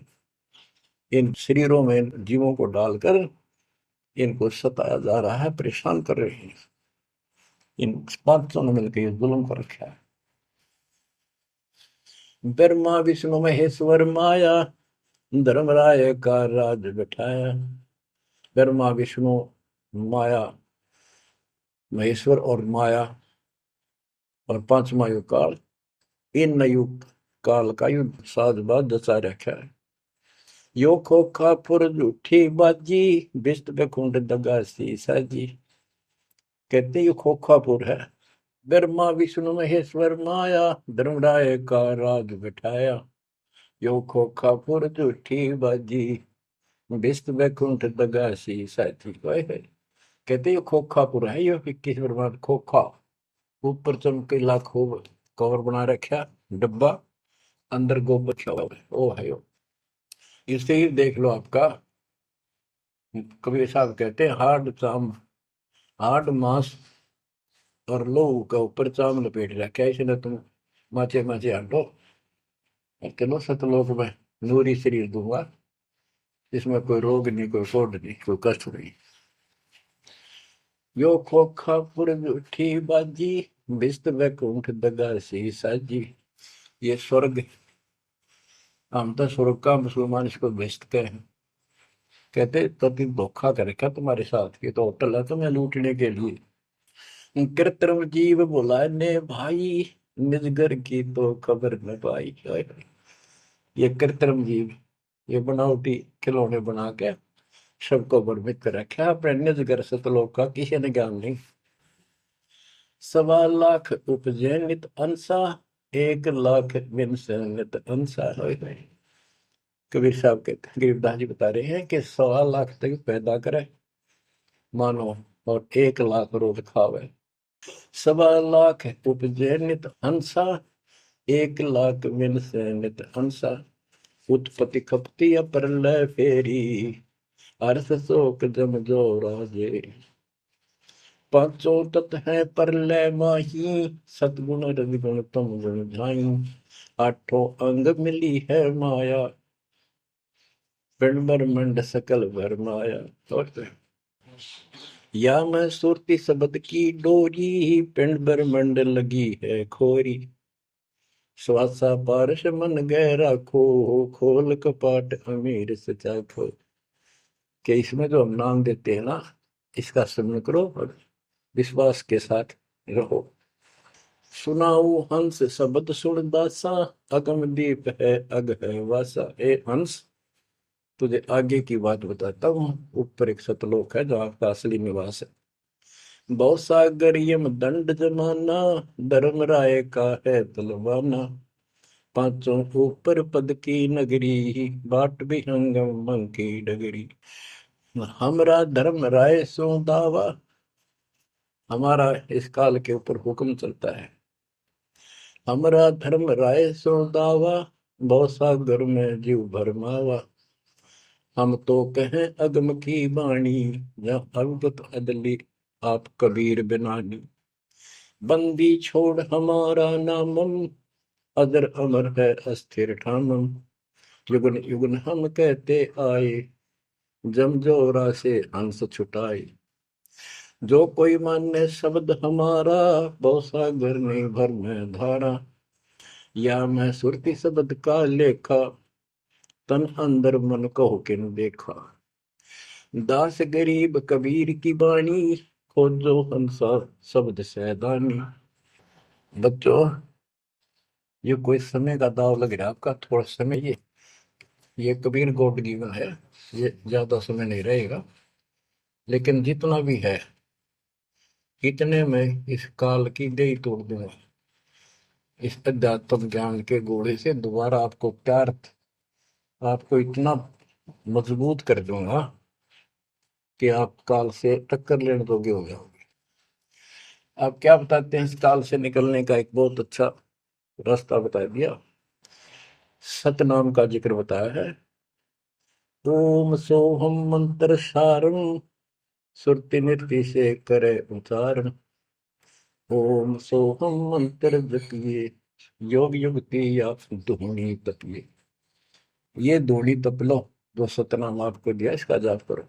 Speaker 1: इन शरीरों में जीवों को डालकर इनको सताया जा रहा है, परेशान कर रहे हैं। इन पांचों ने मिलकर ये जुल्म कर रखा है। ब्रह्मा विष्णु महेश्वर माया, धर्मराय का राज बैठाया। ब्रह्मा विष्णु माया, महेश्वर और माया और पांचवा युग काल, इन युग काल का युद्ध साजबाज जचा रखा है। यो खोखा पुर झूठी बाजी, बिस्त बेकुंड दगा सी साजी। कहते यो खोखापुर है, ब्रह्मा विष्णु महेश्वर माया, धर्मराय का राज बैठाया। यो खोखापुर झूठी बाजी, बिस्त बैकुंठ दगा सी साजी। कहते यो खोखापुर है, यो 21 ब्रह्मांड खोखा, ऊपर चमकीला खूब कवर बना रखा डब्बा, अंदर गोबर रखा हुआ है, ओ है यो। इसे ही देख लो आपका, कबीर साहब कहते हैं हार्ड मांस और लोहू का ऊपर चाम लपेट रखा है, इसने तुम माचे माचे हटो और चलो सतलोक में नूरी शरीर दूंगा, इसमें कोई रोग नहीं, कोई कोड नहीं, कोई कष्ट नहीं। यो खोखा पुर झूठी बाजी, बिस्त बैकुंठ दगा सी साजी। ये स्वर्ग, हम तो स्वर्ग का, मुसलमान इसको बेस्ट कहे। कहते कभी धोखा कर रखा तुम्हारे साथ, ये तो होटल है तुम्हें लूटने के लिए। कृत्रिम जीव बुलाए ने भाई, निजगर की तो खबर न पाई। ये कृत्रिम जीव, ये बनावटी खिलौने बना के सबको भ्रमित कर रखा, अपने निजगर सतलोक का किसी ने ज्ञान नहीं। 1.25 लाख उपजे नित अंसा, 1 लाख बिन से नित अंसा। कबीर साहब कहते, गरीबदास जी बता रहे हैं कि 1.25 लाख तक पैदा करे मानो और 1 लाख रोज खावे। 1.25 लाख उपजे नित हंसा, 1 लाख बिन से नित हंसा। उत्पत्ति खपती प्रलय फेरी, अर्थ शोक जम जो राजे। पांचों तत् है प्रलय माही, सतगुण रजगुण तम गुण जाई। आठों अंग मिली है माया, पिंड ब्रह्मंड सकल भर माया। या मैं सुरती शब्द की डोरी, पिंड ब्रह्मंड लगी है खोरी। श्वासा पारस मन गहरा खो, खोल कपाट अमीर सचा खो। कि इसमें जो हम नाम देते हैं ना, इसका स्मरण करो और विश्वास के साथ रहो। सुनाऊ हंस शब्द सुन दासा, अगम दीप है अग है वासा। ए हंस, तुझे आगे की बात बताता हूँ। ऊपर एक सतलोक है जहाँ का असली निवास है। बहुत सागर यम दंड जमाना, धर्म राय का है तलवाना। पांचों ऊपर पद की नगरी, बाट विहंगम मन की डगरी। हमरा धर्म राय सो दावा, हमारा इस काल के ऊपर हुक्म चलता है। हमरा धर्म राय सो दावा, भव सागर में जीव भरमावा। हम तो कहें अगम की वाणी, या अवगत अदली आप कबीर बिनानी। बंदी छोड़ हमारा नामम, अदर अमर है अस्थिर ठामम। युगन युगन हम कहते आए, जमजोरा से हंस छुटाए। जो कोई माने शब्द हमारा, भव सागर नहीं भर में धारा। या मैं सुरती शब्द का लेखा, तन अंदर मन कहो किन देखा। दास गरीब कबीर की बाणी, खोजो हंसा शब्द सैदानी। बच्चों, ये कोई समय का दाव लग रहा है आपका, थोड़ा समय ये कबीर गॉड गिवन है, ये ज्यादा समय नहीं रहेगा। लेकिन जितना भी है, इतने में इस काल की दही तोड़ दूंगा। इस अध्यात्म ज्ञान के घोड़े से दोबारा आपको प्यार, आपको इतना मजबूत कर दूंगा कि आप काल से टक्कर लेने दोगे हो जाओगे। आप क्या बताते हैं, इस काल से निकलने का एक बहुत अच्छा रास्ता बता दिया। सतनाम का जिक्र बताया है। ओम सोहम मंत्र सारम, सुरति नृत्य से करे उच्चारण। ओम सोहम मंत्र जपिए, योग युक्ति या धूनी तपिए। ये धूनी तप लो, जो सतनाम आपको दिया, इसका जाप करो।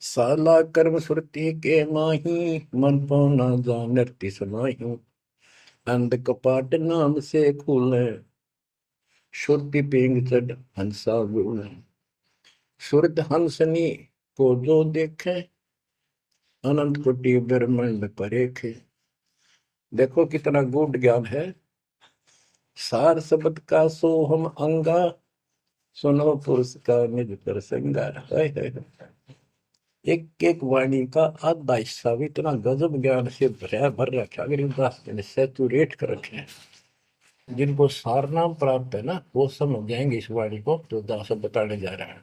Speaker 1: साला कर्म सुरति के माही, मन पौना जा नृत्य समाही। अंध कपाट नाम से खुले, शुद्धि पेंग चढ़ हंसा गुण। शुद्ध हंसनी को जो देखे, अनंत कोटि ब्रह्मांड परेखे। देखो कितना गूढ़ ज्ञान है। सार शब्द का सोहम अंगा, सुनो पुरुष का निज प्रसंगा। एक एक वाणी का आधा हिस्सा भी इतना गजब ज्ञान से भर रखा, गरीबदास जी ने सैचुरेट कर रखे हैं। जिनको सारनाम प्राप्त है ना, वो समझ जाएंगे इस वाणी को जो दास बताने जा रहे हैं।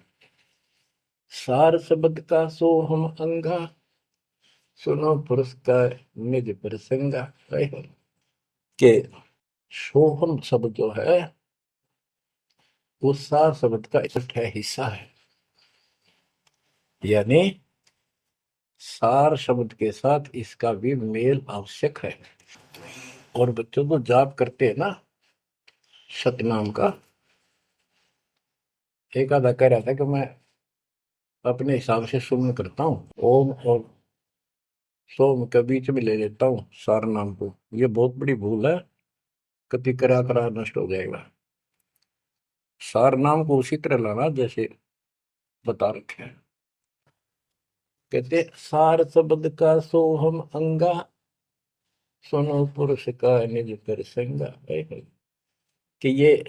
Speaker 1: सार शब्द का सोहम अंगा, सुनो पुरुष का निज प्रसंगा। के सोहम शब्द जो है, वो सार शब्द का इकट्ठा हिस्सा है। यानी सार शब्द के साथ इसका भी मेल आवश्यक है। और बच्चों को जाप करते हैं ना सतनाम का, एक आधा कह रहा था कि मैं अपने हिसाब से सुमन करता हूँ, ओम और सोम के बीच में ले लेता हूँ सार नाम को। ये बहुत बड़ी भूल है, कभी करा करा नष्ट हो जाएगा। सार नाम को उसी तरह लाना जैसे बता रखे हैं। कहते सार शब्द का सोहम अंगा, सुनो पुरुष का निज प्रसंगा। कि ये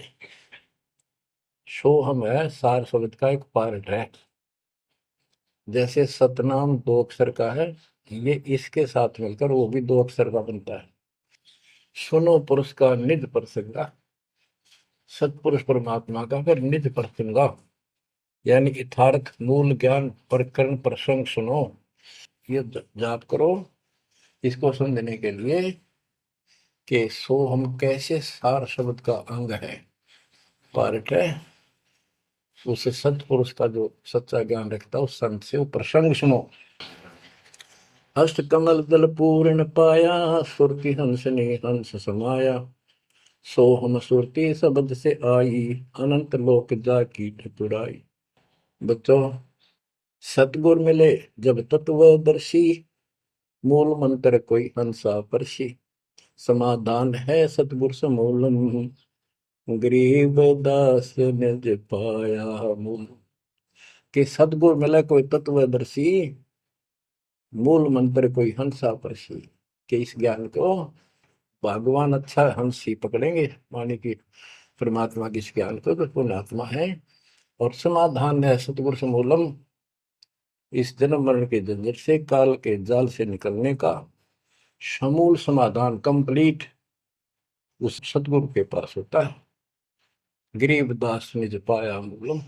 Speaker 1: सोहम है, सार शब्द का एक पार्ट है। जैसे सतनाम दो अक्षर का है, ये इसके साथ मिलकर वो भी दो अक्षर का बनता है। सुनो पुरुष का निज प्रसंगा, सतपुरुष परमात्मा का फिर निज प्रसंगा, यानी यथार्थ मूल ज्ञान प्रकरण प्रसंग सुनो। ये जाप करो इसको समझने के लिए कि सो हम कैसे सार शब्द का अंग है, पार्ट है। उसे सतपुरुष का जो सच्चा ज्ञान रखता है उस संत से वो प्रसंग सुनो। अष्ट कमल दल पूर्ण पाया, सुरति हंस ने हंस समाया। सो हम सुरति शब्द से आई, अनंत लोक जा की ठकुराई। बच्चों, सतगुर मिले जब तत्वदर्शी, मूल मंत्र कोई हंसा परसी। समाधान है सतगुर समूलम, गरीब दास निज पाया मूल। कि सतगुर मिले कोई तत्वदर्शी, मूल मंत्र कोई हंसा परसी। कि इस ज्ञान को भगवान अच्छा हंस ही पकड़ेंगे, माने कि परमात्मा की इस ज्ञान को तो पुण्यात्मा है। और समाधान है सतगुर समूलम, इस जन्म मरण के झंझट से, काल के जाल से निकलने का समूल समाधान कंप्लीट उस सतगुरु के पास होता है। गरीबदास निज पाया मूलम,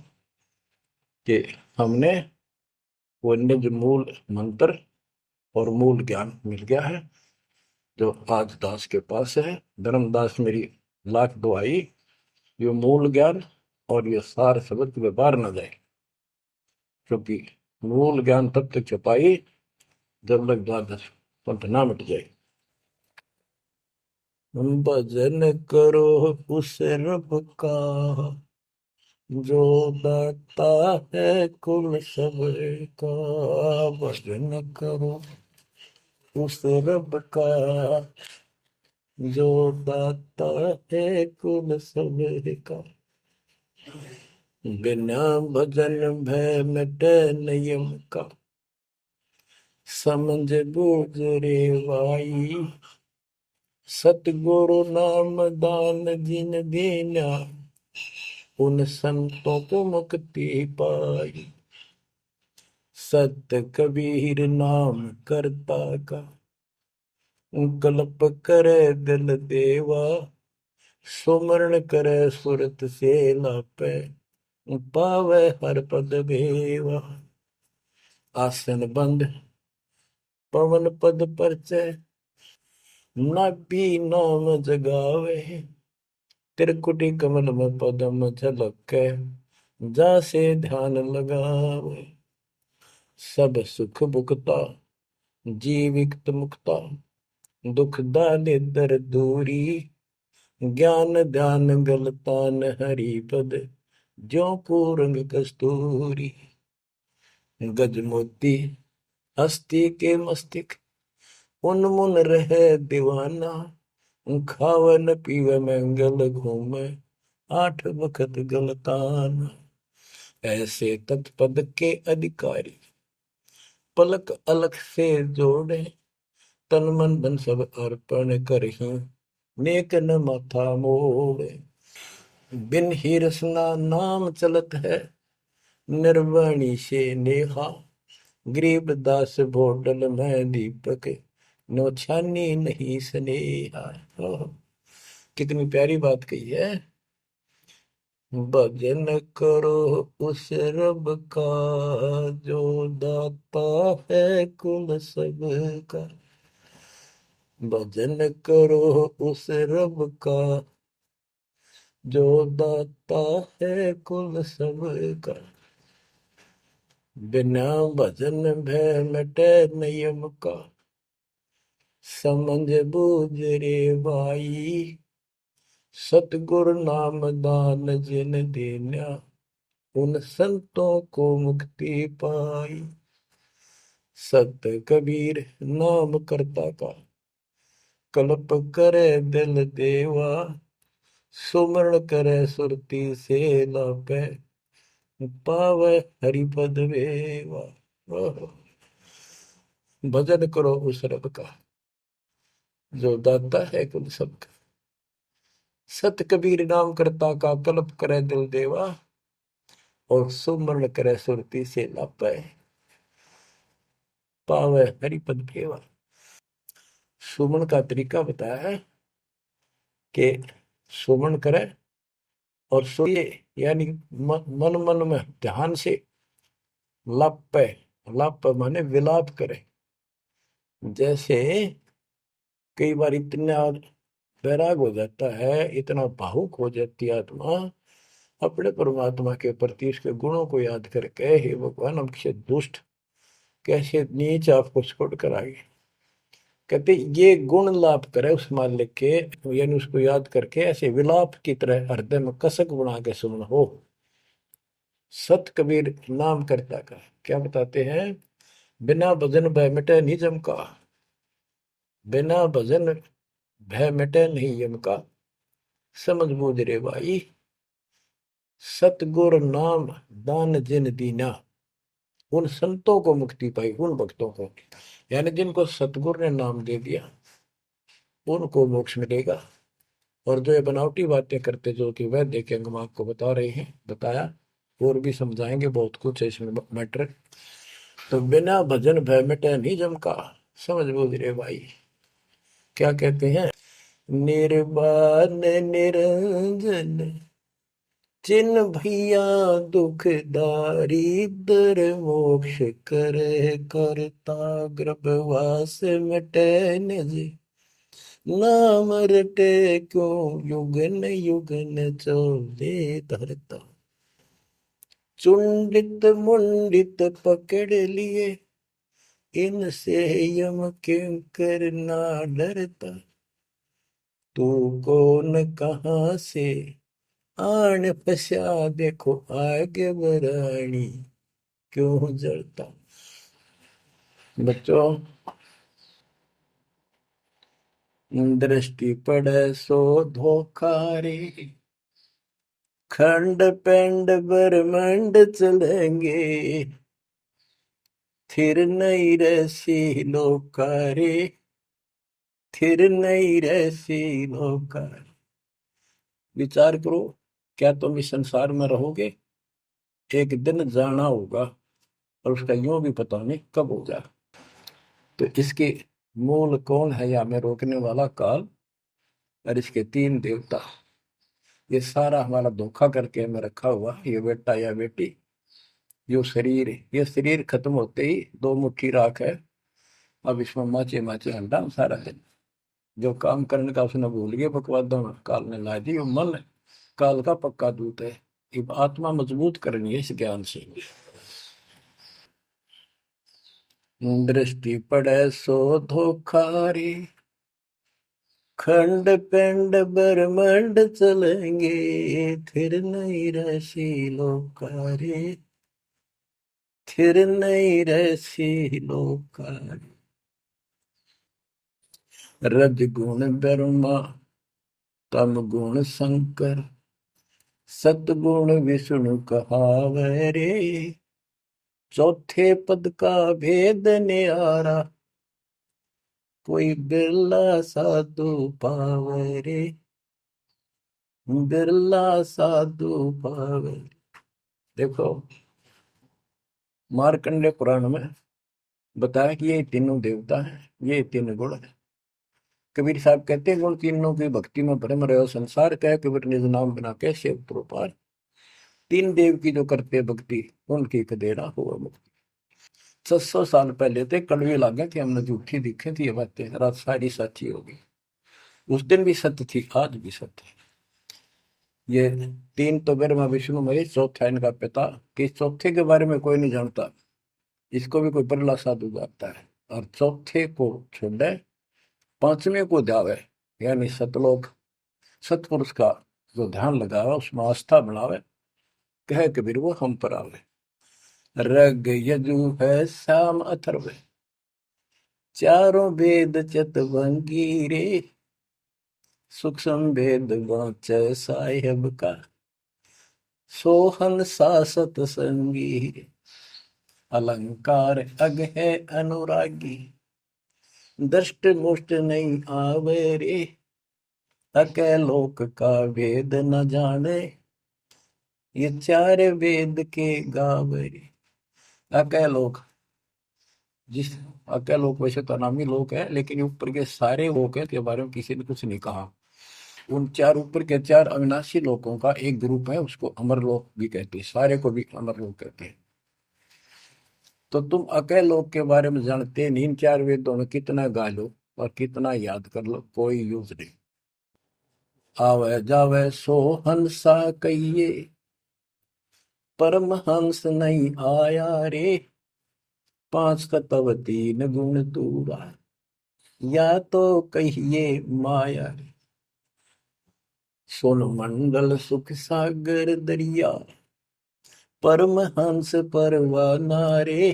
Speaker 1: कि हमने वो निज मूल मंत्र और मूल ज्ञान मिल गया है जो आज दास के पास है। धर्मदास मेरी लाख दुआई, ये मूल ज्ञान और ये सार शब्द व्यवहार न जाए, क्योंकि मूल ज्ञान तब तक छपाई जब तक द्वादश पंथ ना मिट जाए। भजन करो उस रब का जो दाता है कुल सबका। भजन करो उस रब का जो दाता है कुल सबका। बिना भजन भय मिटे नियम का, समझ बूझ रे भाई। सतगुरु नाम दान जिन दीना, उन संतों को मुक्ति पाई। सत कबीर नाम करता का, कल्प करे दिल देवा। सुमरण करे सुरत से लापे, पावे हर पद भेवा। आसन बंद पवन पद परचय, नाभि नाम जगावे। त्रिकुटी कमल में पदम झलके, जासे ध्यान लगावे। सब सुख भुगता जीवित मुक्ता, दुख दाले दर दूरी। ज्ञान ध्यान गलतान हरि पद, ज्यों पूरंग कस्तूरी। गज मोती हस्ती के मस्तिष्क, उन्मुन रहे दीवाना। खावे न पीवे मंगल घूमे, आठ बखत गलतान। ऐसे तत्पद के अधिकारी, पलक अलख से जोड़े। तन मन धन सब अर्पण करही, नेक न माथा मोड़े। बिन ही रसना नाम चलत है, निर्वाणी से नेहा। गरीबदास भोडल में दीपक, नो छानी नहीं स्नेहा। कितनी प्यारी बात कही है। भजन करो उस रब का जो दाता है कुल सबका। भजन करो उस रब का जो दाता है कुल सबका। बिना भजन भय मिटे नियम का, समझ बूझ रे भाई। सतगुरु नाम दान जिन देना, उन संतों को मुक्ति पाई। सत कबीर नाम करता का, कल्प करे दिल देवा। सुमरण करे सुरती से लापे, पावे हरिपद वेवा। भजन करो उस रब का जो दाता है कुल सबका। सत कबीर नाम करता का, कल्प करे दिल देवा। और सुमरण करे सुरती से लापे, पावे हरिपद भेवा। सुमन का तरीका बताया है कि सुमन करे और सुनिए, यानी मन मन में ध्यान से लापे। लाप माने विलाप करे। जैसे कई बार इतना वैराग हो जाता है, इतना भावुक हो जाती है आत्मा अपने परमात्मा के प्रति, उसके गुणों को याद करके, हे भगवान हमसे दुष्ट कैसे नीच आपको छोड़ कर आगे। कहते ये गुण लाभ करे उस मालिक के, यानी उसको याद करके ऐसे विलाप की तरह हृदय में कसक बना के सुन हो। सत कबीर नाम करता का क्या बताते हैं। बिना भजन भय मिटे निजम का, बिना भजन भय मिटे नहीं यम का। समझ बूझ रे भाई। सतगुर नाम दान जिन दीना, उन संतों को मुक्ति पाई, उन भक्तों को, यानी जिनको सतगुरु ने नाम दे दिया उनको मोक्ष मिलेगा। और जो ये बनावटी बातें करते जो कि वह देखेंगे, हम आपको बता रहे हैं, बताया और भी समझाएंगे, बहुत कुछ है इसमें मैटर। तो बिना भजन भय मिटे नहीं जम का। समझ बोल रे भाई। क्या कहते हैं। निर्वाण निरंजन जिन भैया दुखदारी दर मोक्ष करे करता गर्भवास मिटे निज नाम रटे क्यों युगन युगन चोले धरता चुंडित मुंडित पकड़ लिए इनसे यम किंकर ना डरता तू कौन कहाँ से आन फसा देखो आगे बरानी क्यों जलता। बच्चों, दृष्टि पड़े सो धोखा रे खंड पेंड ब्रह्मंड चलेंगे थिर नहीं रसी लोकारे थिर नहीं रसी लोकारे। विचार करो, क्या तुम इस संसार में रहोगे? एक दिन जाना होगा और उसका यूं भी पता नहीं कब हो जाए। तो इसके मूल कौन है या में रोकने वाला काल और इसके तीन देवता। ये सारा हमारा धोखा करके हमें रखा हुआ ये बेटा या बेटी जो शरीर है, ये शरीर खत्म होते ही दो मुट्ठी राख है। अब इसमें माचे माचे अंडा सारा दिन जो काम करने का उसने भूल गया बकवादों में काल ने ला दी। मन काल का पक्का दूत है। अब आत्मा मजबूत करनी है इस ज्ञान से। दृष्टि पड़े सो धोखा रे खंड पेंड ब्रह्मंड चलेंगे फिर नहीं रसी लोकारे फिर नहीं रसी लोकारे। रज गुण ब्रह्मा तम गुण शंकर सतगुण विष्णु कहावे रे चौथे पद का भेद न्यारा कोई बिरला साधु पावे रे बिरला साधु पावे। देखो, मार्कंडे पुराण में बताया कि ये तीनों देवता हैं, ये तीन गुण है। कबीर साहब कहते हैं गुण तीनों की भक्ति में भ्रम रहे संसार कह कबीर निज नाम बिना कैसे प्रोपार। तीन देव की जो करते भक्ति उनकी कदेरा हुआ मुक्ति। 600 साल पहले थे कड़वे लागे कि हमने झूठी दिखे थी ये बातें रात सारी सच्ची होगी। उस दिन भी सत्य थी आज भी सत्य है। ये तीन तो ब्रह्मा विष्णु महेश चौथा इनका पिता कि चौथे के बारे में कोई नहीं जानता। इसको भी कोई बरला साधु जानता है और चौथे को छोड़े पांचवें को जावे यानी सतलोक सतपुरुष का जो ध्यान लगावे उसमें आस्था बढ़ावे कह कबीर वो हम पर आवे। रग यजु है श्याम अथर्व चारों वेद चतवंगी रे सूक्ष्म वेद वाच साहेब का सोहन सासत संगी अलंकार अग है अनुरागी दृष्ट मुष्ट नहीं आवे रे अके लोक का वेद न जाने ये चार वेद के गावे रे। अके लोक जिस अके लोक वैसे तो नामी लोक है लेकिन ऊपर के सारे लोक है के बारे में किसी ने कुछ नहीं कहा। उन चार ऊपर के चार अविनाशी लोकों का एक ग्रुप है उसको अमर लोक भी कहते हैं सारे को भी अमर लोक कहते हैं। तो तुम अके लोक के बारे में जानते नहीं इन चार वेदों में कितना गा लो और कितना याद कर लो कोई यूज नहीं। आवे जावे सो हंसा कहिए परमहंस नहीं आया रे पांच तत्व तीन गुण दूरा या तो कहिए माया रे सोन मंडल सुख सागर दरिया परमहंस परवाना रे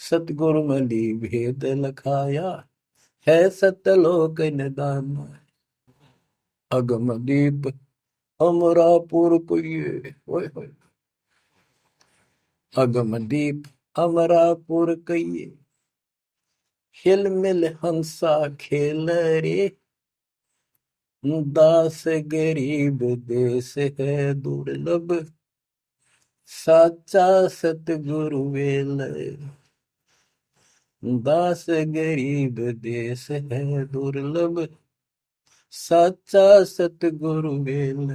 Speaker 1: सतगुरु मली भेद लखाया है सतलोक निदान अगम दीप अमरापुर कुये ओए होए अगम दीप अमरापुर कहिए हिल मिल हंसा खेल रे दास गरीब देश है दुर्लभ साचा सतगुरु वेल दास गरीब देश है दुर्लभ साचा सतगुरु वेल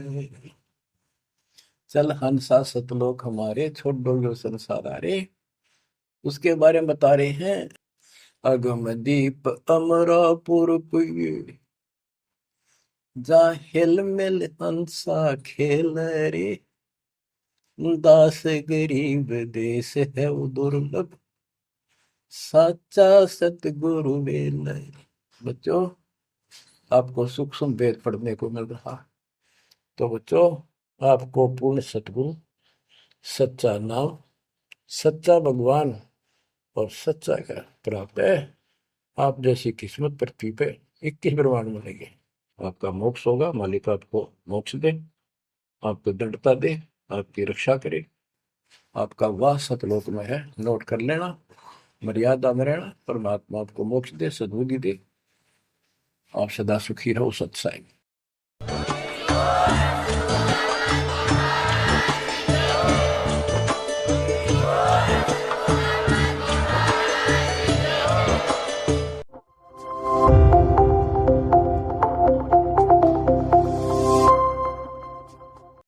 Speaker 1: चल हंसा सतलोक हमारे, छोड़ दो जो संसार आरे। उसके बारे में बता रहे हैं। अगम दीप अमरापुर पुए, जा हिल मिल हंसा खेल रे। दास गरीब देश है वो दुर्लभ, साचा सतगुरु वेल। बच्चों, आपको सूक्ष्म वेद पढ़ने को मिल रहा। तो बच्चों, आपको पूर्ण सतगुरु, सच्चा नाम, सच्चा भगवान और सच्चा का प्राप्त है। आप जैसी किस्मत पृथ्वी पे 21 ब्रह्मांड में लगे। आपका मोक्ष होगा, मालिक आपको मोक्ष दे, आपको दृढ़ता दे, आपकी रक्षा करे। आपका वास सतलोक में है, नोट कर लेना। मर्यादा में रहना, परमात्मा आपको मोक्ष दे, सद्बुद्धि दे। आप सदा सुखी रहो, सत्साई।